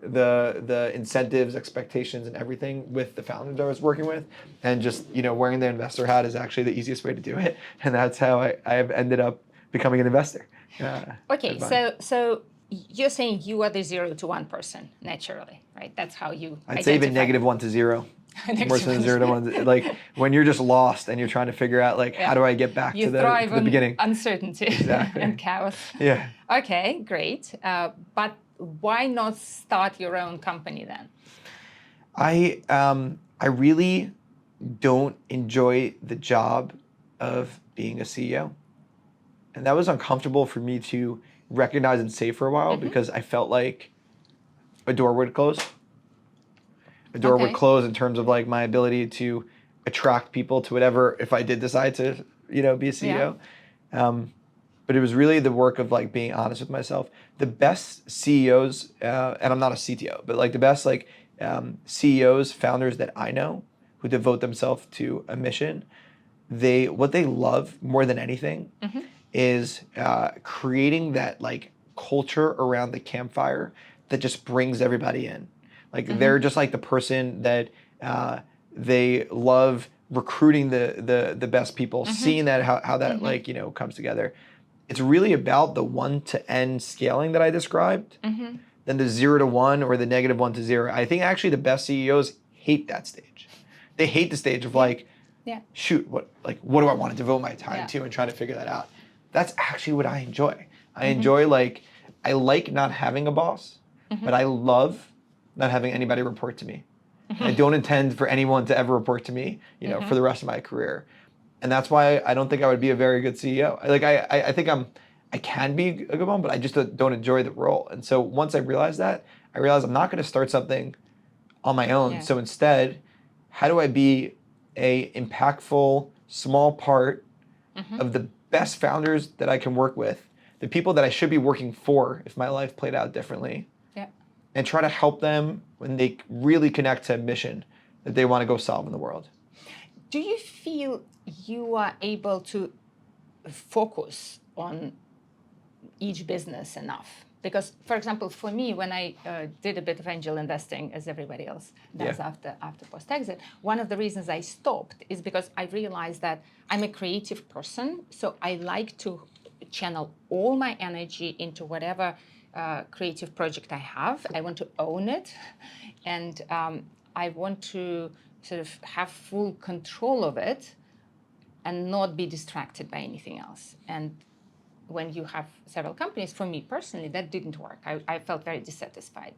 the incentives, expectations, and everything with the founders I was working with. And just, wearing the investor hat is actually the easiest way to do it. And that's how I have ended up becoming an investor. Okay, so you're saying you are the 0 to 1 person naturally, right? That's how you I'd say even -1 to 0. More than 0 to 1. Like when you're just lost and you're trying to figure out like, how do I get back to the beginning? Uncertainty and chaos. Yeah. Okay, great. But why not start your own company then? I really don't enjoy the job of being a CEO. And that was uncomfortable for me to recognize and say for a while, because I felt like a door would close. A door would close in terms of like my ability to attract people to whatever, if I did decide to, be a CEO. But it was really the work of like being honest with myself. The best CEOs, and I'm not a CTO, but like the best like CEOs, founders that I know who devote themselves to a mission, what they love more than anything is creating that like culture around the campfire that just brings everybody in. Like they're just like the person that they love recruiting the best people, seeing that how that like comes together. It's really about the 1 to N scaling that I described, than the 0 to 1 or the -1 to 0. I think actually the best CEOs hate that stage. They hate the stage of like, shoot, what do I want to devote my time to, and trying to figure that out. That's actually what I enjoy. I enjoy I like not having a boss, but I love not having anybody report to me. I don't intend for anyone to ever report to me, for the rest of my career. And that's why I don't think I would be a very good CEO. Like I think I can be a good one, but I just don't enjoy the role. And so once I realized that, I realized I'm not going to start something on my own. Yeah. So instead, how do I be a impactful, small part of the best founders that I can work with, the people that I should be working for if my life played out differently, and try to help them when they really connect to a mission that they want to go solve in the world. Do you feel you are able to focus on each business enough? Because, for example, for me, when I did a bit of angel investing, as everybody else does after post-exit, one of the reasons I stopped is because I realized that I'm a creative person, so I like to channel all my energy into whatever creative project I have. I want to own it, and I want to sort of have full control of it and not be distracted by anything else. And when you have several companies, for me personally, that didn't work. I felt very dissatisfied.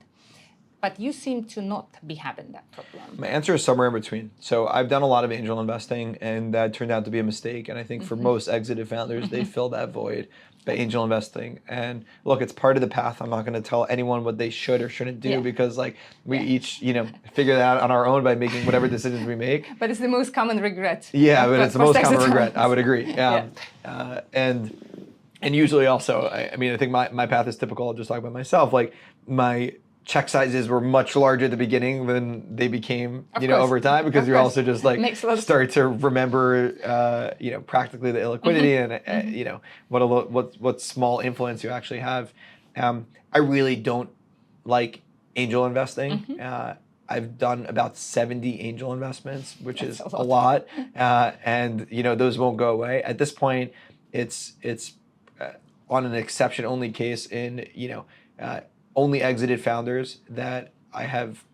But you seem to not be having that problem. My answer is somewhere in between. So I've done a lot of angel investing, and that turned out to be a mistake. And I think for most exited founders, they fill that void by angel investing. And look, it's part of the path. I'm not going to tell anyone what they should or shouldn't do because like we each, figure that out on our own by making whatever decisions we make. But it's the most common regret. Yeah, but it's the most common regret. I would agree. And usually also, I think my path is typical. I'll just talk about myself. Like my check sizes were much larger at the beginning than they became, over time, because you're also just like start to remember, practically the illiquidity and what small influence you actually have. I really don't like angel investing. I've done about 70 angel investments, which is a lot, and those won't go away. At this point, it's on an exception only case in only exited founders that I have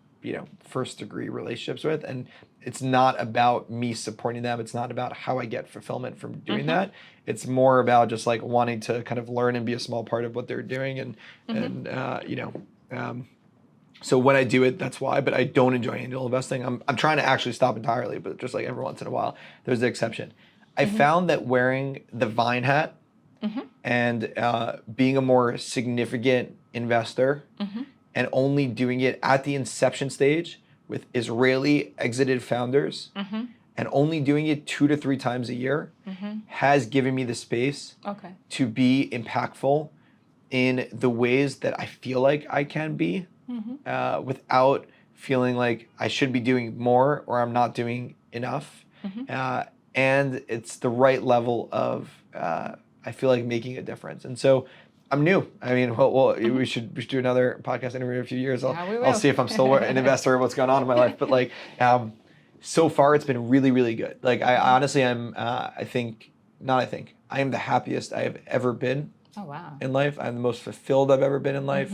first degree relationships with, and it's not about me supporting them. It's not about how I get fulfillment from doing that. It's more about just like wanting to kind of learn and be a small part of what they're doing, so when I do it, that's why. But I don't enjoy angel investing. I'm trying to actually stop entirely, but just like every once in a while, there's the exception. I found that wearing the Vine hat and being a more significant investor and only doing it at the inception stage with Israeli exited founders and only doing it 2 to 3 times a year has given me the space to be impactful in the ways that I feel like I can be without feeling like I should be doing more or I'm not doing enough. And it's the right level of, I feel like, making a difference. And so I'm new. I mean, we should do another podcast interview in a few years. I'll see if I'm still an investor or what's going on in my life. But like, so far it's been really, really good. Like I honestly am, I am the happiest I have ever been in life. I'm the most fulfilled I've ever been in life.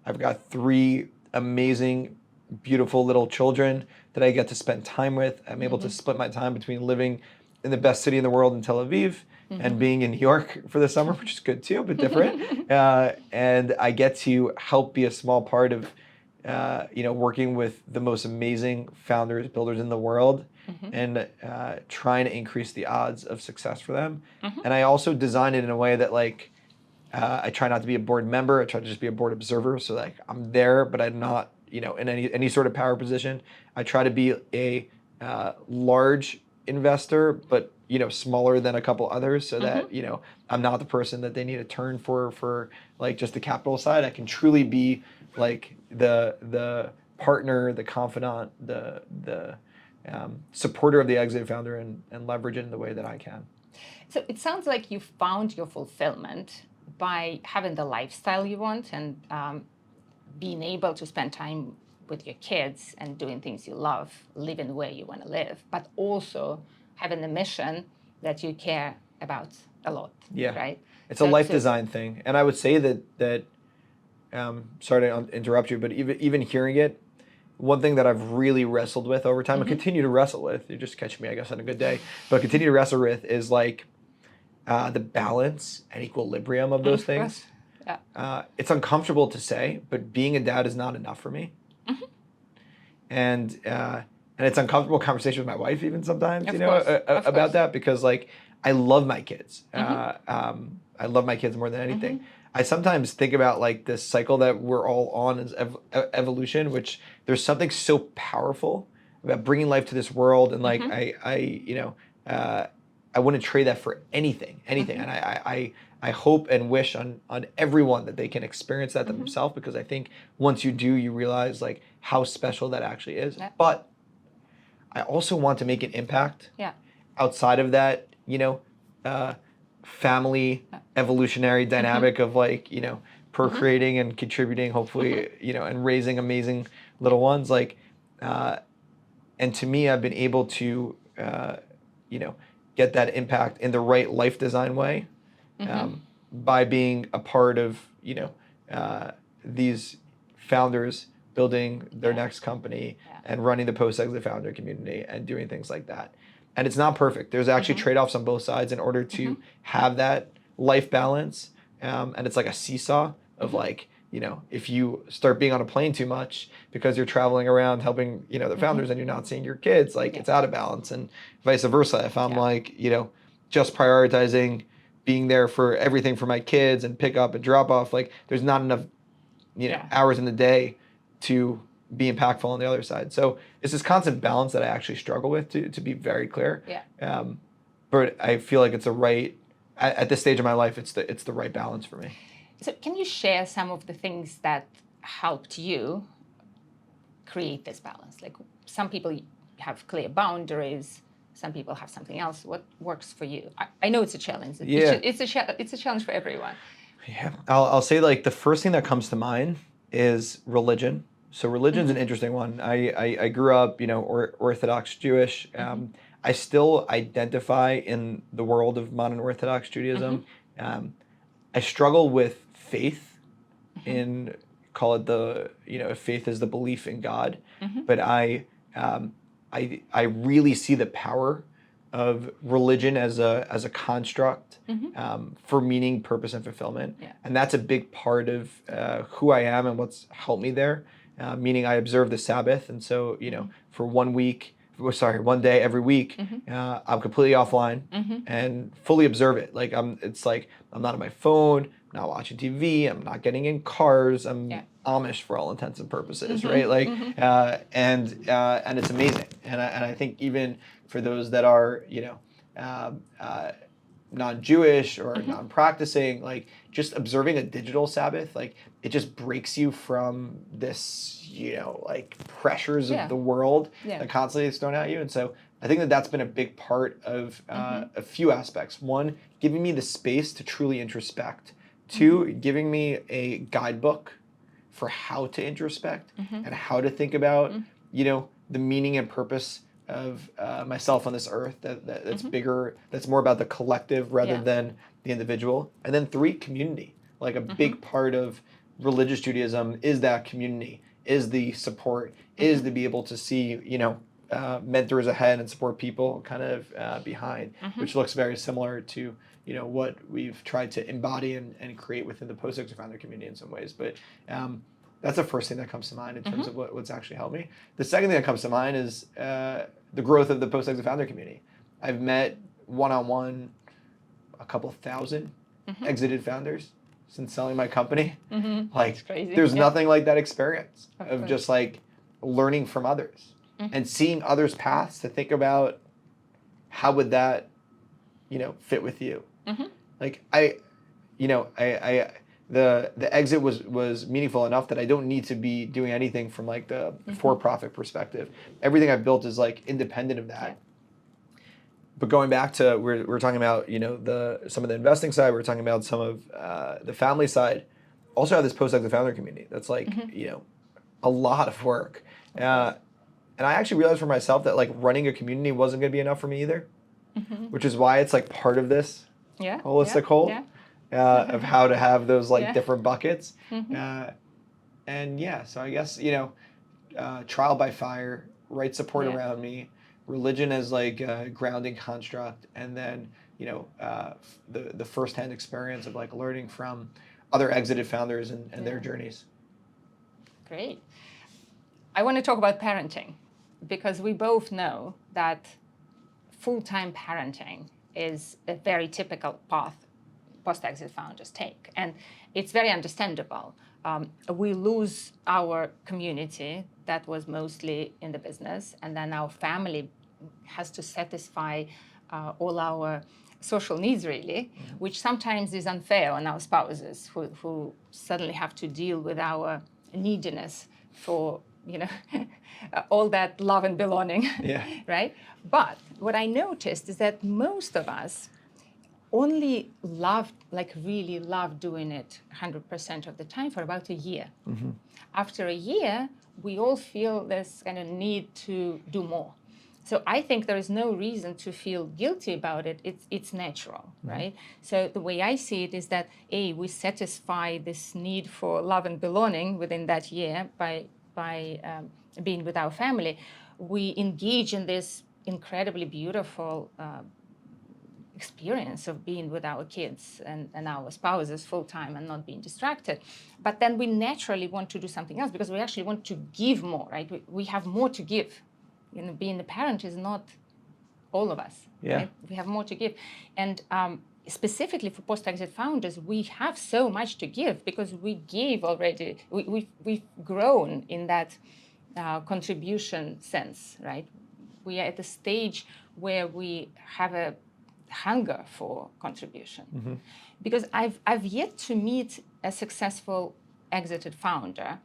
I've got 3 amazing, beautiful little children that I get to spend time with. I'm able to split my time between living in the best city in the world in Tel Aviv and being in New York for the summer, which is good too, but different. And I get to help be a small part of, working with the most amazing founders, builders in the world, and trying to increase the odds of success for them. And I also design it in a way that like, I try not to be a board member. I try to just be a board observer. So like I'm there, but I'm not, in any sort of power position. I try to be a large investor, but smaller than a couple others, so that I'm not the person that they need to turn for like just the capital side. I can truly be like the partner, the confidant, the supporter of the exit founder, and leverage it in the way that I can. So it sounds like you found your fulfillment by having the lifestyle you want and being able to spend time with your kids and doing things you love, living the way you want to live, but also having a mission that you care about a lot. Yeah, right. It's a life design thing, and I would say that. Sorry to interrupt you, but even hearing it, one thing that I've really wrestled with over time and continue to wrestle with, you just catch me, I guess, on a good day, but continue to wrestle with is like the balance and equilibrium of those things. Yeah. It's uncomfortable to say, but being a dad is not enough for me. And it's uncomfortable conversation with my wife even sometimes, about that, because like I love my kids. I love my kids more than anything. I sometimes think about like this cycle that we're all on as evolution, which there's something so powerful about bringing life to this world, and like I wouldn't trade that for anything. And I hope and wish on everyone that they can experience that themselves, because I think once you do, you realize like how special that actually is. Yeah. But I also want to make an impact Yeah. outside of that, family evolutionary dynamic of like, procreating and contributing, hopefully, and raising amazing little ones. Like, and to me, I've been able to, get that impact in the right life design way, by being a part of, these founders building their next company and running the post-exit founder community and doing things like that. And it's not perfect. There's actually trade-offs on both sides in order to have that life balance. And it's like a seesaw of like, if you start being on a plane too much because you're traveling around helping, the founders and you're not seeing your kids, like it's out of balance, and vice versa. If I'm like, just prioritizing being there for everything for my kids and pick up and drop off, like there's not enough, hours in the day to be impactful on the other side. So it's this constant balance that I actually struggle with, to be very clear. Yeah. But I feel like it's at this stage of my life, it's the right balance for me. So can you share some of the things that helped you create this balance? Like some people have clear boundaries, some people have something else. What works for you? I know it's a challenge. Yeah. It's a challenge for everyone. Yeah, I'll say like the first thing that comes to mind is religion. So religion's an interesting one. I grew up, Orthodox Jewish. I still identify in the world of modern Orthodox Judaism. I struggle with faith in, call it if faith is the belief in God, but I really see the power of religion as a construct for meaning, purpose, and fulfillment. Yeah. And that's a big part of who I am and what's helped me there. Meaning I observe the Sabbath, and so for 1 day every week, I'm completely offline and fully observe it. Like it's like I'm not on my phone, I'm not watching TV, I'm not getting in cars. I'm Amish for all intents and purposes, right? Like, and it's amazing. And I think even for those that are non-Jewish or non-practicing, like just observing a digital Sabbath, like it just breaks you from this, like pressures of the world that constantly is thrown at you. And so I think that's been a big part of a few aspects. One, giving me the space to truly introspect. Two, giving me a guidebook for how to introspect and how to think about, the meaning and purpose of myself on this earth that's bigger, that's more about the collective rather than the individual. And then three, community. Like a big part of religious Judaism is that community, is the support, is to be able to see, mentors ahead and support people kind of behind, which looks very similar to, what we've tried to embody and create within the post-exit founder community in some ways. But that's the first thing that comes to mind in terms of what's actually helped me. The second thing that comes to mind is the growth of the post-exit founder community. I've met one-on-one a couple thousand exited founders since selling my company. Like there's nothing like that experience of just like learning from others and seeing others' paths to think about how would that, fit with you. Like the exit was meaningful enough that I don't need to be doing anything from like the for-profit perspective. Everything I've built is like independent of that. But going back to we're talking about some of the investing side, we're talking about some of the family side. Also have this post-exit founder community that's like a lot of work, and I actually realized for myself that like running a community wasn't going to be enough for me either, which is why it's like part of this holistic whole. Of how to have those like different buckets. And so I guess, trial by fire, right support around me, religion as like a grounding construct, and then, the firsthand experience of like learning from other exited founders and their journeys. Great. I want to talk about parenting, because we both know that full-time parenting is a very typical path post-exit founders take. And it's very understandable. We lose our community that was mostly in the business, and then our family has to satisfy all our social needs really, which sometimes is unfair on our spouses who suddenly have to deal with our neediness for, all that love and belonging, Yeah. right? But what I noticed is that most of us only really love doing it 100% of the time for about a year. After a year, we all feel this kind of need to do more. So I think there is no reason to feel guilty about it. It's natural, right? So the way I see it is that we satisfy this need for love and belonging within that year by being with our family. We engage in this incredibly beautiful experience of being with our kids and our spouses full time and not being distracted. But then we naturally want to do something else because we actually want to give more, right? We have more to give. Being a parent is not all of us. Yeah. Right? We have more to give. And specifically for post-exit founders, we have so much to give because we gave already. We've grown in that contribution sense, right? We are at a stage where we have a hunger for contribution. Because I've yet to meet a successful exited founder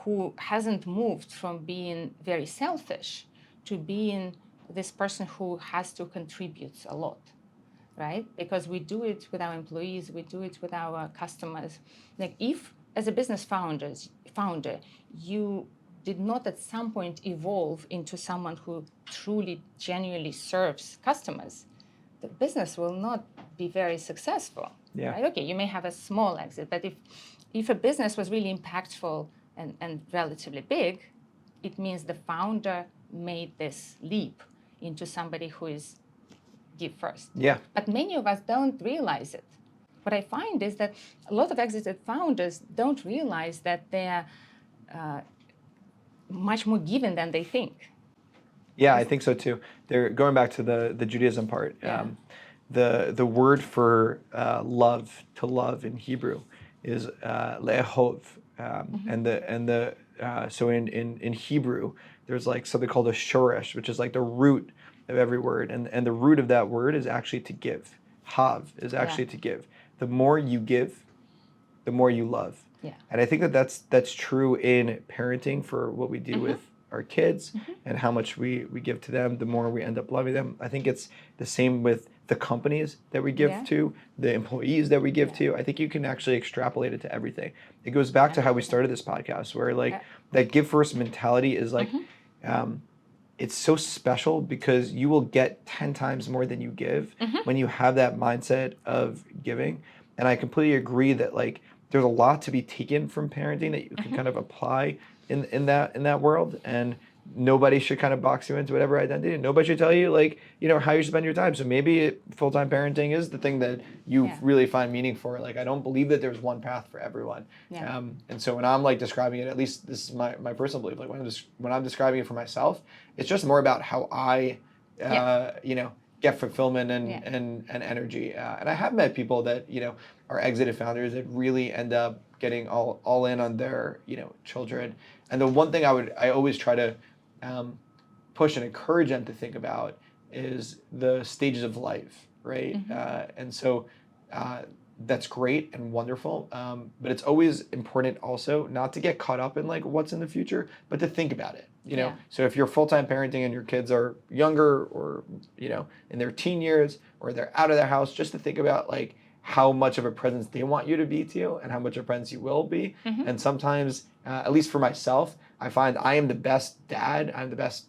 who hasn't moved from being very selfish to being this person who has to contribute a lot, right? Because we do it with our employees, we do it with our customers. Like if, as a business founder, you did not at some point evolve into someone who truly, genuinely serves customers, the business will not be very successful. Yeah. Right? Okay, you may have a small exit, but if a business was really impactful and relatively big, it means the founder made this leap into somebody who is give first. Yeah. But many of us don't realize it. What I find is that a lot of exited founders don't realize that they're much more given than they think. Yeah, I think so too. They're going back to the Judaism part. Yeah. The word for love, to love in Hebrew, is le'ehov, so in Hebrew there's like something called a shoresh, which is like the root of every word, and the root of that word is actually to give. Hav is actually to give. The more you give, the more you love. Yeah. And I think that's true in parenting for what we do with our kids and how much we give to them, the more we end up loving them. I think it's the same with the companies that we give to, the employees that we give to. I think you can actually extrapolate it to everything. It goes back to how we started this podcast, where like that give first mentality is like, it's so special because you will get 10 times more than you give when you have that mindset of giving. And I completely agree that like there's a lot to be taken from parenting that you can kind of apply in that world, and nobody should kind of box you into whatever identity. Nobody should tell you like, how you spend your time. So maybe full-time parenting is the thing that you really find meaning for. Like, I don't believe that there's one path for everyone. Yeah. And so when I'm like describing it, at least this is my personal belief, like when I'm describing it for myself, it's just more about how I, get fulfillment and energy. And I have met people that, are exited founders that really end up getting all in on their, children. And the one thing I always try to push and encourage them to think about is the stages of life, right? And so that's great and wonderful, but it's always important also not to get caught up in like what's in the future, but to think about it. So if you're full-time parenting and your kids are younger or in their teen years or they're out of their house, just to think about like how much of a presence they want you to be to you and how much of a presence you will be. And sometimes, at least for myself, I find I am the best dad, I'm the best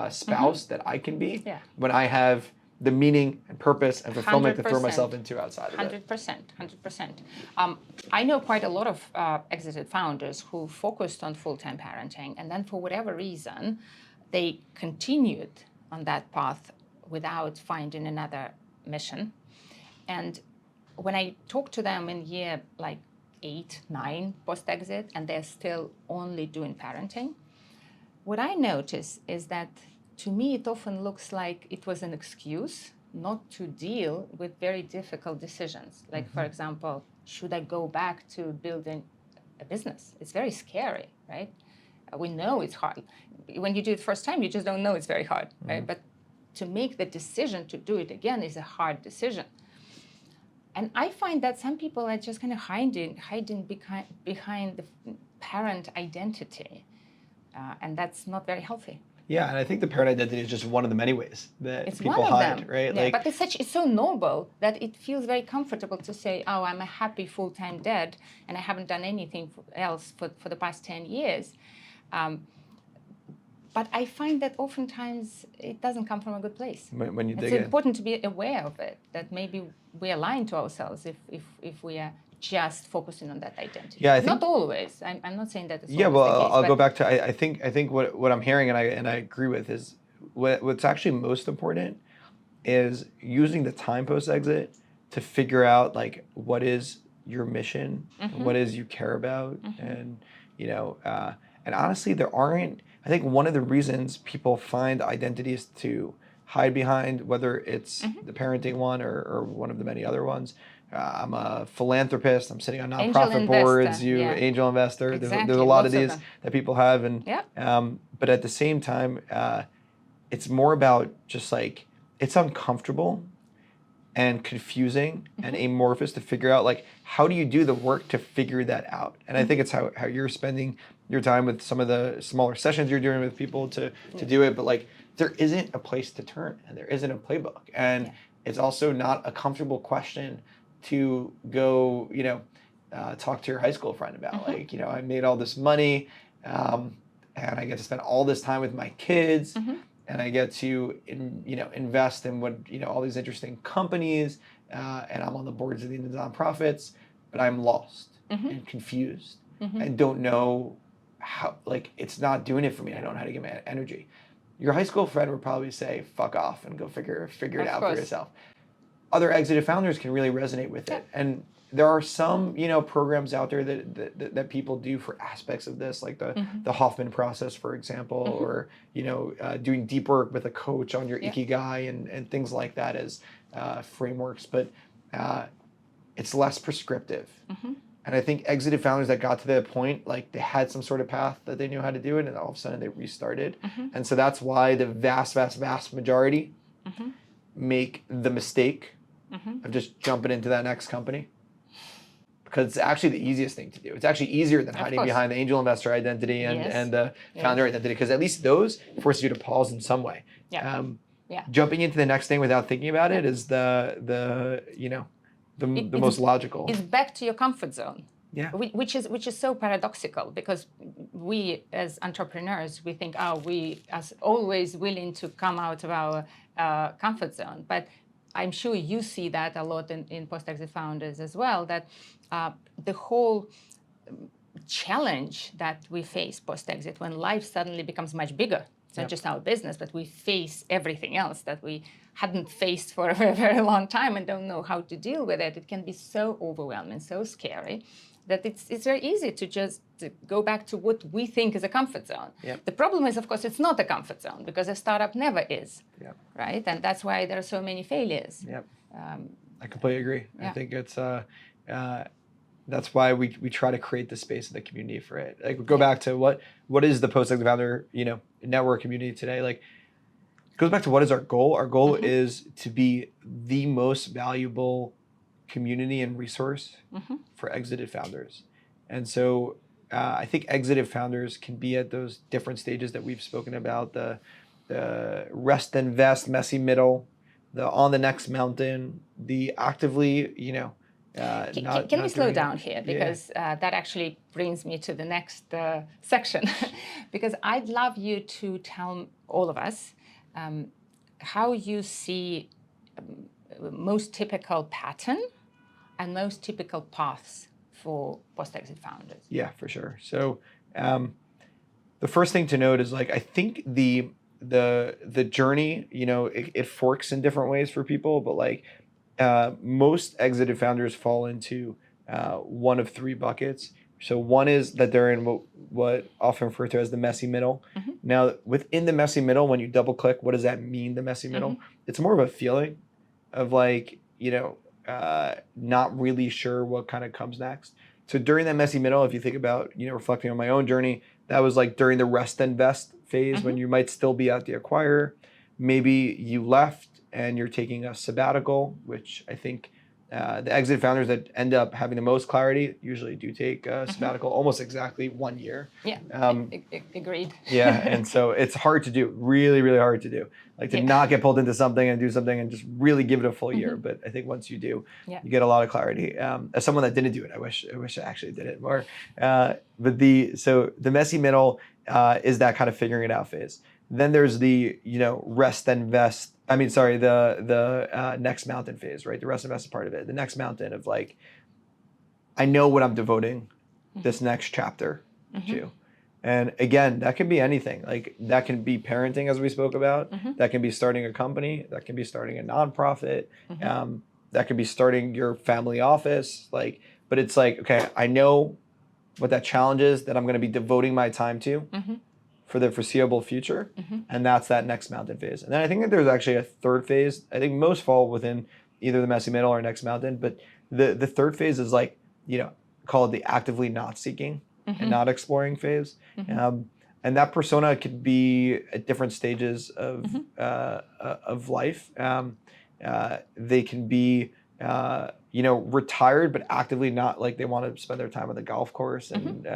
spouse that I can be when I have the meaning and purpose and fulfillment 100%. to throw myself into outside of it. 100%. I know quite a lot of exited founders who focused on full-time parenting, and then for whatever reason, they continued on that path without finding another mission. And when I talk to them in year like 8, 9 post-exit, and they're still only doing parenting, what I notice is that to me, it often looks like it was an excuse not to deal with very difficult decisions. Like, for example, should I go back to building a business? It's very scary, right? We know it's hard. When you do it first time, you just don't know it's very hard, right? But to make the decision to do it again is a hard decision. And I find that some people are just kind of hiding behind the parent identity, and that's not very healthy. Yeah, and I think the parent identity is just one of the many ways that It's people one of hide, them, right? yeah, but it's so noble that it feels very comfortable to say, oh, I'm a happy full-time dad, and I haven't done anything else for the past 10 years. But I find that oftentimes it doesn't come from a good place. When you dig it's in. important to be aware of it, that maybe we are lying to ourselves if we are just focusing on that identity. Yeah, I think, not always. I'm not saying that it's yeah, always well, the case. I'll go back to, I think what I'm hearing and I agree with is what's actually most important is using the time post-exit to figure out like what is your mission, what is you care about, and and honestly there aren't. I think one of the reasons people find identities to hide behind, whether it's the parenting one or one of the many other ones. I'm a philanthropist. I'm sitting on nonprofit boards. Angel investor. Exactly. There's a lot Lots of these that people have, and but at the same time, it's more about just like it's uncomfortable and confusing and amorphous to figure out like how do you do the work to figure that out. And I think it's how you're spending your time with some of the smaller sessions you're doing with people to do it. But like there isn't a place to turn and there isn't a playbook. And it's also not a comfortable question to go, talk to your high school friend about. Like, I made all this money and I get to spend all this time with my kids. And I get to, invest in what, all these interesting companies, and I'm on the boards of these nonprofits, but I'm lost and confused and don't know how, like, it's not doing it for me. I don't know how to get my energy. Your high school friend would probably say, fuck off and go figure it out for yourself. Other exited founders can really resonate with it. And there are some, programs out there that people do for aspects of this, like the Hoffman process, for example, or, doing deep work with a coach on your ikigai and things like that as frameworks. But it's less prescriptive. And I think exited founders that got to that point, like they had some sort of path that they knew how to do it, and all of a sudden they restarted. And so that's why the vast, vast, vast majority make the mistake of just jumping into that next company. Because it's actually the easiest thing to do. It's actually easier than hiding behind the angel investor identity and the founder identity, because at least those force you to pause in some way. Jumping into the next thing without thinking about it is the most logical. It's back to your comfort zone. Yeah. Which is so paradoxical, because we as entrepreneurs, we think, we are always willing to come out of our comfort zone. But I'm sure you see that a lot in post-exit founders as well, that the whole challenge that we face post-exit, when life suddenly becomes much bigger. It's not just our business, but we face everything else that we hadn't faced for a very, very long time and don't know how to deal with it. It can be so overwhelming, so scary, that it's very easy to just go back to what we think is a comfort zone. The problem is, of course, it's not a comfort zone, because a startup never is, right? And that's why there are so many failures. I completely agree. I think it's that's why we try to create the space in the community for it. Like, go back to what is the post-exit founder network community today? Like, it goes back to what is our goal. Our goal is to be the most valuable community and resource for exited founders. And so I think exited founders can be at those different stages that we've spoken about, the rest and vest, messy middle, the on the next mountain, the actively, Can we slow down here? Because that actually brings me to the next section. Because I'd love you to tell all of us how you see most typical pattern and most typical paths for post-exit founders. Yeah, for sure. So the first thing to note is, like, I think the journey, it forks in different ways for people, but like most exited founders fall into one of three buckets. So one is that they're in what often referred to as the messy middle. Now, within the messy middle, when you double click, what does that mean, the messy middle? It's more of a feeling of like, not really sure what kind of comes next. So during that messy middle, if you think about, reflecting on my own journey, that was like during the rest and vest phase when you might still be at the acquirer. maybe you left and you're taking a sabbatical, which I think the exit founders that end up having the most clarity usually do take a sabbatical, almost exactly 1 year. Yeah, agreed. Yeah, and so it's hard to do, really, really hard to do. Like to not get pulled into something and do something and just really give it a full year. But I think once you do, you get a lot of clarity. As someone that didn't do it, I wish I actually did it more. But the messy middle is that kind of figuring it out phase. Then there's the rest and vest. I mean, sorry, the next mountain phase, right? The rest and vest is part of it. The next mountain of like, I know what I'm devoting this next chapter to. And again, that can be anything. Like that can be parenting, as we spoke about. That can be starting a company. That can be starting a nonprofit. That can be starting your family office. Like, but it's like, okay, I know what that challenge is that I'm going to be devoting my time to for the foreseeable future. And that's that next mountain phase. And then I think that there's actually a third phase. I think most fall within either the messy middle or next mountain. But the third phase is like, call it the actively not seeking and not exploring phase. And that persona could be at different stages of life. They can be retired, but actively not like they want to spend their time on the golf course and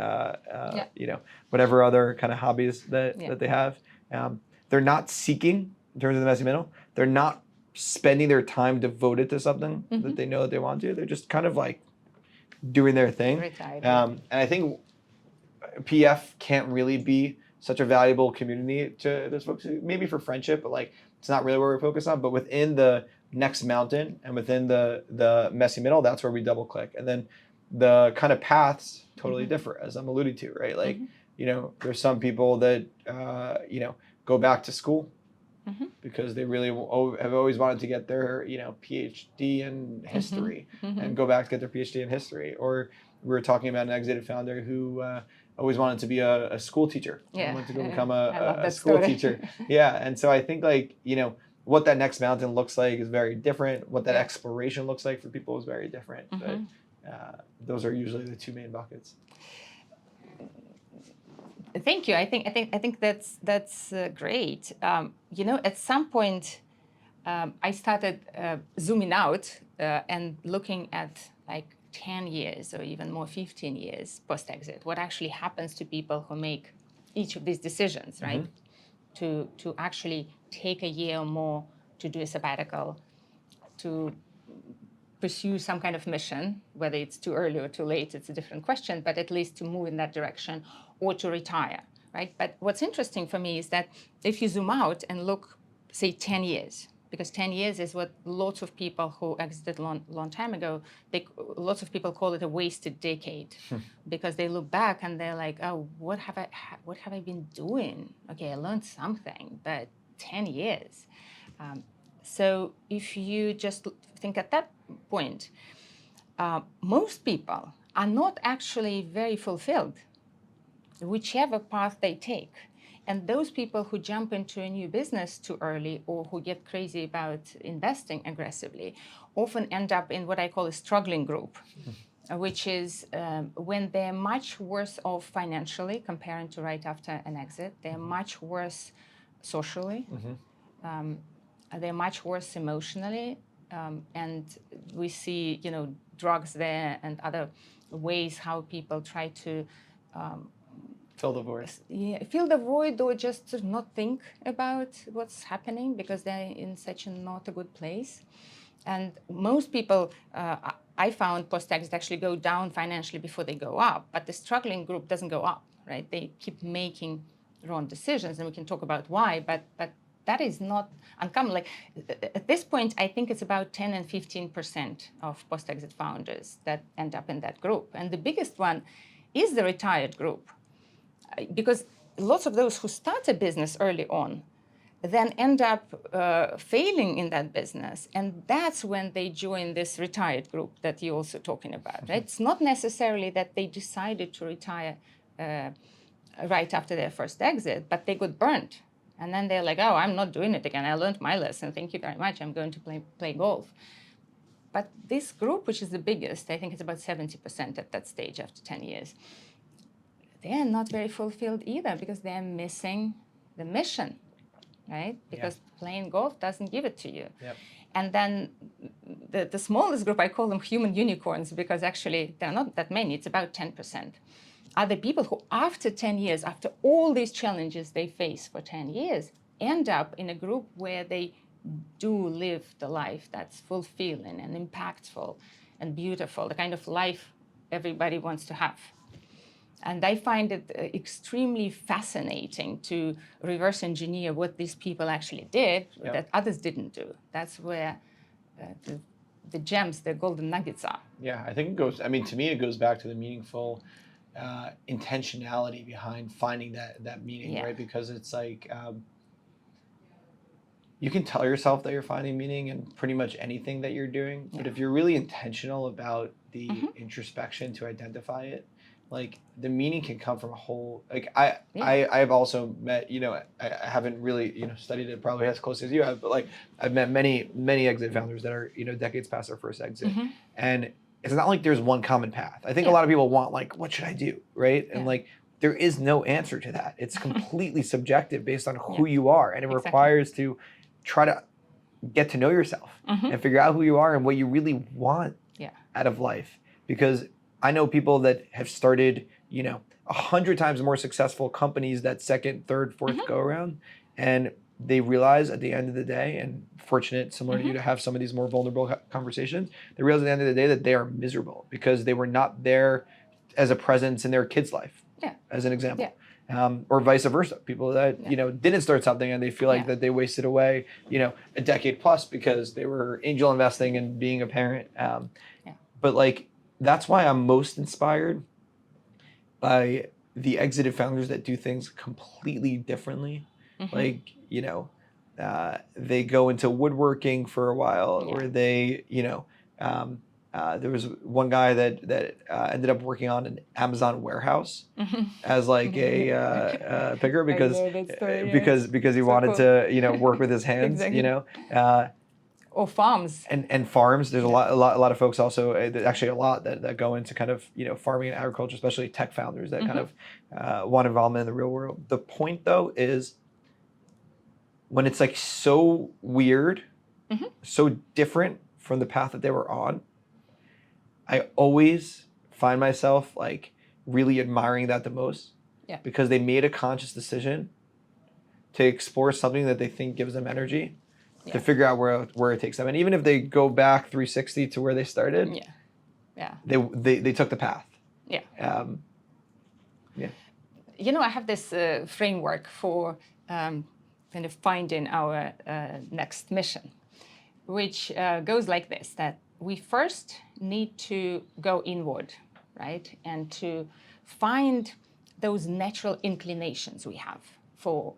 whatever other kind of hobbies that they have. They're not seeking in terms of the messy middle. They're not spending their time devoted to something that they know that they want to. They're just kind of like doing their thing. Retired, and I think PF can't really be such a valuable community to those folks. Maybe for friendship, but like it's not really where we're focused on. But within the next mountain and within the messy middle, that's where we double click. And then the kind of paths totally differ, as I'm alluding to, right? Like, there's some people that go back to school because they really have always wanted to get their PhD in history and go back to get their PhD in history. Or we were talking about an exited founder who always wanted to be a school teacher. Wanted to go become a school teacher. And so I think like, what that next mountain looks like is very different. What that exploration looks like for people is very different. But those are usually the two main buckets. Thank you. I think that's great. At some point, I started zooming out and looking at like 10 years or even more 15 years post-exit. What actually happens to people who make each of these decisions, right? To actually take a year or more to do a sabbatical, to pursue some kind of mission, whether it's too early or too late, it's a different question, but at least to move in that direction or to retire, right? But what's interesting for me is that if you zoom out and look, say 10 years, because 10 years is what lots of people who exited long time ago, lots of people call it a wasted decade because they look back and they're like, oh, what have I been doing? Okay, I learned something, but 10 years. So if you just think at that point, most people are not actually very fulfilled, whichever path they take. And those people who jump into a new business too early or who get crazy about investing aggressively often end up in what I call a struggling group, which is when they're much worse off financially comparing to right after an exit. They're much worse socially. They're much worse emotionally. And we see, drugs there and other ways how people try to fill the void. Yeah, fill the void or just to not think about what's happening because they're in such not a good place. And most people, I found post-exit actually go down financially before they go up, but the struggling group doesn't go up, right? They keep making wrong decisions, and we can talk about why, but that is not uncommon. Like at this point, I think it's about 10 and 15% of post-exit founders that end up in that group. And the biggest one is the retired group. Because lots of those who start a business early on then end up failing in that business. And that's when they join this retired group that you're also talking about, right? It's not necessarily that they decided to retire right after their first exit, but they got burnt. And then they're like, oh, I'm not doing it again. I learned my lesson. Thank you very much. I'm going to play golf. But this group, which is the biggest, I think it's about 70% at that stage after 10 years, they're not very fulfilled either because they're missing the mission. right? Because playing golf doesn't give it to you. Yep. And then the smallest group, I call them human unicorns, because actually there are not that many, it's about 10%. Are the people who after 10 years, after all these challenges they face for 10 years, end up in a group where they do live the life that's fulfilling and impactful and beautiful, the kind of life everybody wants to have. And I find it extremely fascinating to reverse engineer what these people actually did that others didn't do. That's where the gems, the golden nuggets are. Yeah, I think it goes, I mean, to me, it goes back to the meaningful intentionality behind finding that meaning, right? Because it's like, you can tell yourself that you're finding meaning in pretty much anything that you're doing, but if you're really intentional about the introspection to identify it, like the meaning can come from a whole, like I've also met, you know, I haven't really, you know, studied it probably as close as you have, but like I've met many exit founders that are, you know, decades past their first exit. And it's not like there's one common path. I think a lot of people want like, what should I do? Right. And like, there is no answer to that. It's completely subjective based on who you are. And it requires to try to get to know yourself and figure out who you are and what you really want out of life. Because I know people that have started, you know, 100 times more successful companies that second, third, fourth go around. And they realize at the end of the day, and fortunate, similar to you, to have some of these more vulnerable conversations, they realize at the end of the day that they are miserable because they were not there as a presence in their kid's life, as an example. Or vice versa. People that, you know, didn't start something and they feel like that they wasted away, you know, a decade plus because they were angel investing and being a parent. But like, that's why I'm most inspired by the exited founders that do things completely differently. Like, you know, they go into woodworking for a while, or they, you know, there was one guy that ended up working on an Amazon warehouse as like a picker because he wanted to, you know, work with his hands, you know. Or farms. And farms. There's a lot of folks also, actually a lot that go into kind of, you know, farming and agriculture, especially tech founders that kind of want involvement in the real world. The point though is when it's like so weird, so different from the path that they were on, I always find myself like really admiring that the most because they made a conscious decision to explore something that they think gives them energy. To figure out where it takes them. And even if they go back 360 to where they started, they took the path. You know, I have this framework for kind of finding our next mission, which goes like this, that we first need to go inward, right? And to find those natural inclinations we have for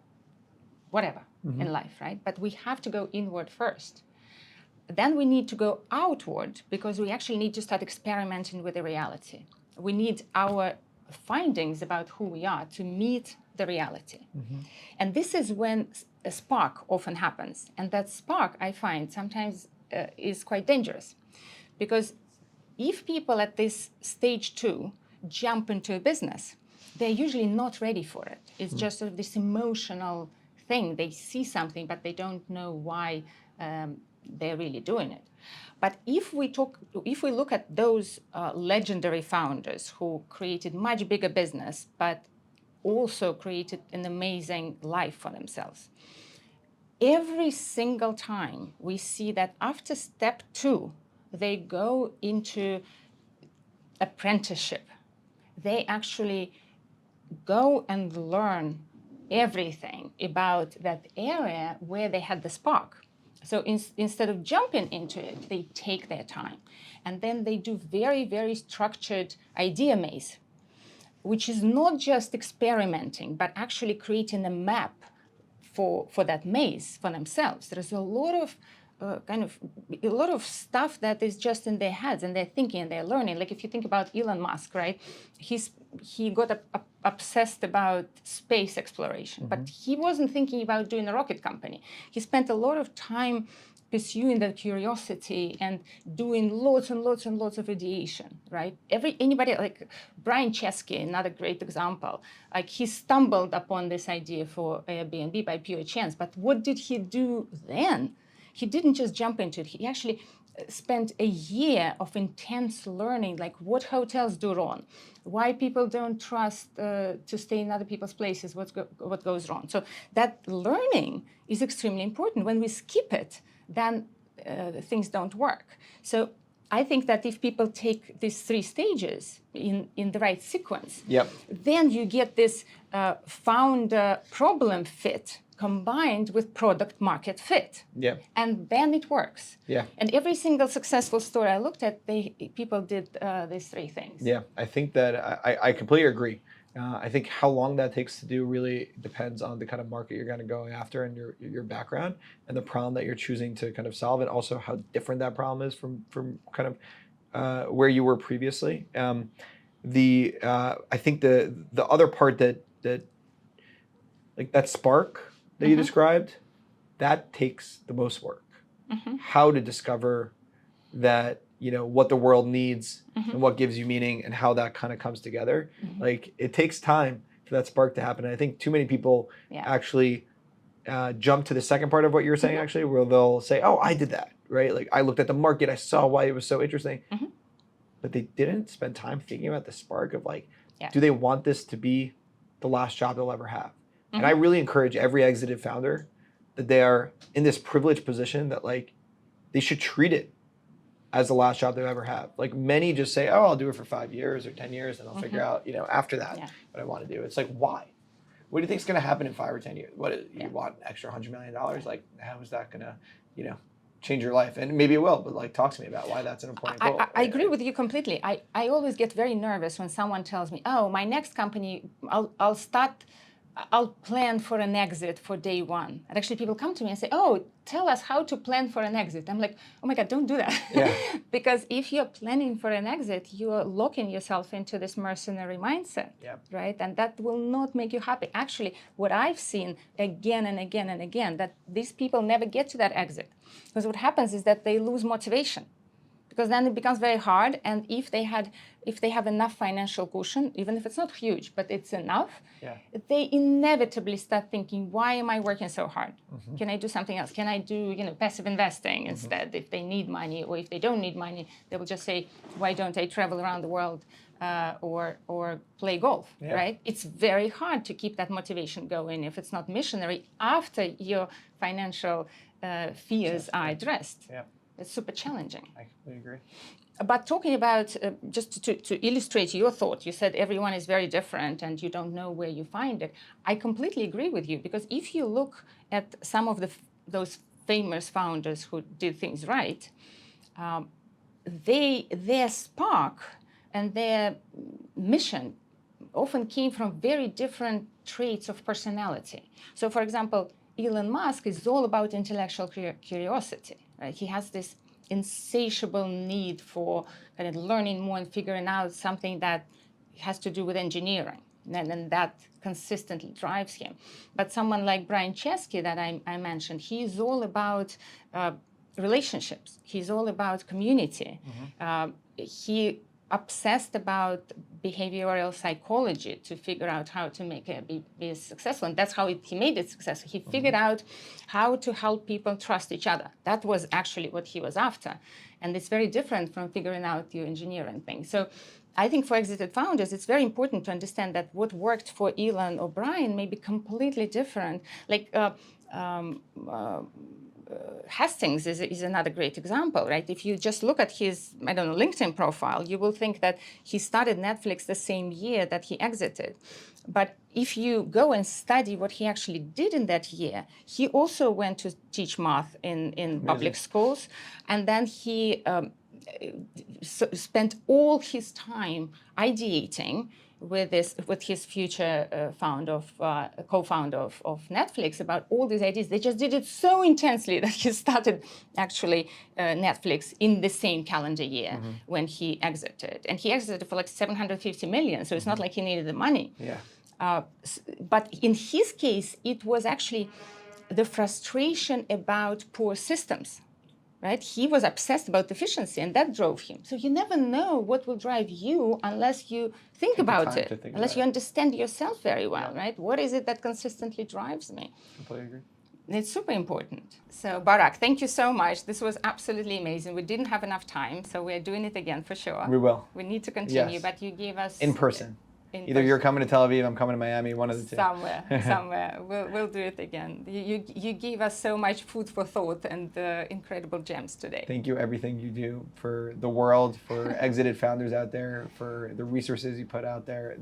whatever in life, right? But we have to go inward first. Then we need to go outward because we actually need to start experimenting with the reality. We need our findings about who we are to meet the reality. And this is when a spark often happens. And that spark, I find, sometimes is quite dangerous. Because if people at this stage 2 jump into a business, they're usually not ready for it. It's just sort of this emotional thing. They see something, but they don't know why they're really doing it. But if we look at those legendary founders who created much bigger business, but also created an amazing life for themselves, every single time we see that after step 2, they go into apprenticeship. They actually go and learn everything about that area where they had the spark. So instead of jumping into it, they take their time. And then they do very, very structured idea maze, which is not just experimenting, but actually creating a map for that maze for themselves. There's a lot of a lot of stuff that is just in their heads and they're thinking and they're learning. Like if you think about Elon Musk, right? He got obsessed about space exploration, but he wasn't thinking about doing a rocket company. He spent a lot of time pursuing that curiosity and doing lots and lots and lots of ideation, right? Anybody like Brian Chesky, another great example, like he stumbled upon this idea for Airbnb by pure chance. But what did he do then? He didn't just jump into it. He actually spent a year of intense learning, like what hotels do wrong, why people don't trust to stay in other people's places, what goes wrong. So that learning is extremely important. When we skip it, then things don't work. So I think that if people take these 3 stages in the right sequence, then you get this founder problem fit combined with product market fit. And then it works. And every single successful story I looked at, people did these 3 things. I think that I completely agree. I think how long that takes to do really depends on the kind of market you're going to go after and your background and the problem that you're choosing to kind of solve, and also how different that problem is from kind of where you were previously. I think the other part that like that spark that you described, that takes the most work. How to discover that, what the world needs and what gives you meaning and how that kind of comes together. Like it takes time for that spark to happen. And I think too many people actually jump to the second part of what you were saying, actually, where they'll say, oh, I did that, right? Like I looked at the market, I saw why it was so interesting, but they didn't spend time thinking about the spark of like, do they want this to be the last job they'll ever have? And I really encourage every exited founder that they are in this privileged position that like they should treat it as the last job they'll ever have. Like many just say, oh, I'll do it for 5 years or 10 years and I'll figure out, after that what I want to do. It's like, why? What do you think is going to happen in 5 or 10 years? You want an extra $100 million? Like, how is that going to, change your life? And maybe it will, but like, talk to me about why that's an important goal. I agree with you completely. I always get very nervous when someone tells me, oh, my next company, I'll plan for an exit for day 1. And actually people come to me and say, oh, tell us how to plan for an exit. I'm like, oh my God, don't do that. Because if you're planning for an exit, you're locking yourself into this mercenary mindset, right? And that will not make you happy. Actually, what I've seen again and again and again, that these people never get to that exit. Because what happens is that they lose motivation. Because then it becomes very hard, and if they have enough financial cushion, even if it's not huge, but it's enough, they inevitably start thinking, why am I working so hard? Can I do something else? Can I do passive investing instead? If they need money, or if they don't need money, they will just say, why don't I travel around the world or play golf, right? It's very hard to keep that motivation going if it's not missionary after your financial fears are addressed. It's super challenging. I completely agree. But talking about, just to illustrate your thought, you said everyone is very different and you don't know where you find it. I completely agree with you, because if you look at some of those famous founders who did things right, their spark and their mission often came from very different traits of personality. So for example, Elon Musk is all about intellectual curiosity. Right? He has this insatiable need for kind of learning more and figuring out something that has to do with engineering. And that consistently drives him. But someone like Brian Chesky that I mentioned, he's all about relationships. He's all about community. He obsessed about behavioral psychology to figure out how to make it be successful. And that's how he made it successful. He figured out how to help people trust each other. That was actually what he was after. And it's very different from figuring out your engineering thing. So I think for exited founders, it's very important to understand that what worked for Elon or Brian may be completely different. Like Hastings is another great example, right? If you just look at his, LinkedIn profile, you will think that he started Netflix the same year that he exited. But if you go and study what he actually did in that year, he also went to teach math in public schools, and then he spent all his time ideating with his future co-founder of Netflix about all these ideas. They just did it so intensely that he started actually Netflix in the same calendar year when he exited. And he exited for like 750 million, so it's not like he needed the money. But in his case, it was actually the frustration about poor systems. right? He was obsessed about efficiency, and that drove him. So you never know what will drive you unless you think about it, unless you understand yourself very well, right? What is it that consistently drives me? Completely agree. It's super important. So Barak, thank you so much. This was absolutely amazing. We didn't have enough time, so we're doing it again for sure. We will. We need to continue, Yes. but you gave us... In person. Either you're coming to Tel Aviv, I'm coming to Miami, one of the two. Somewhere. We'll do it again. You gave us so much food for thought and incredible gems today. Thank you, everything you do for the world, for exited founders out there, for the resources you put out there.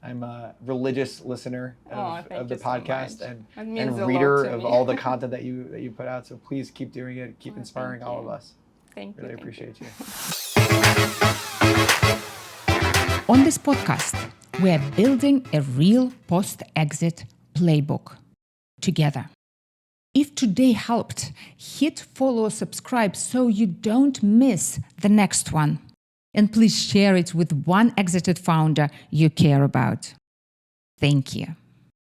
I'm a religious listener of the podcast so and reader of all the content that you put out. So please keep doing it. Keep inspiring all of us. Thank you. Really appreciate you. On this podcast, we are building a real post-exit playbook together. If today helped, hit follow or subscribe so you don't miss the next one. And please share it with one exited founder you care about. Thank you.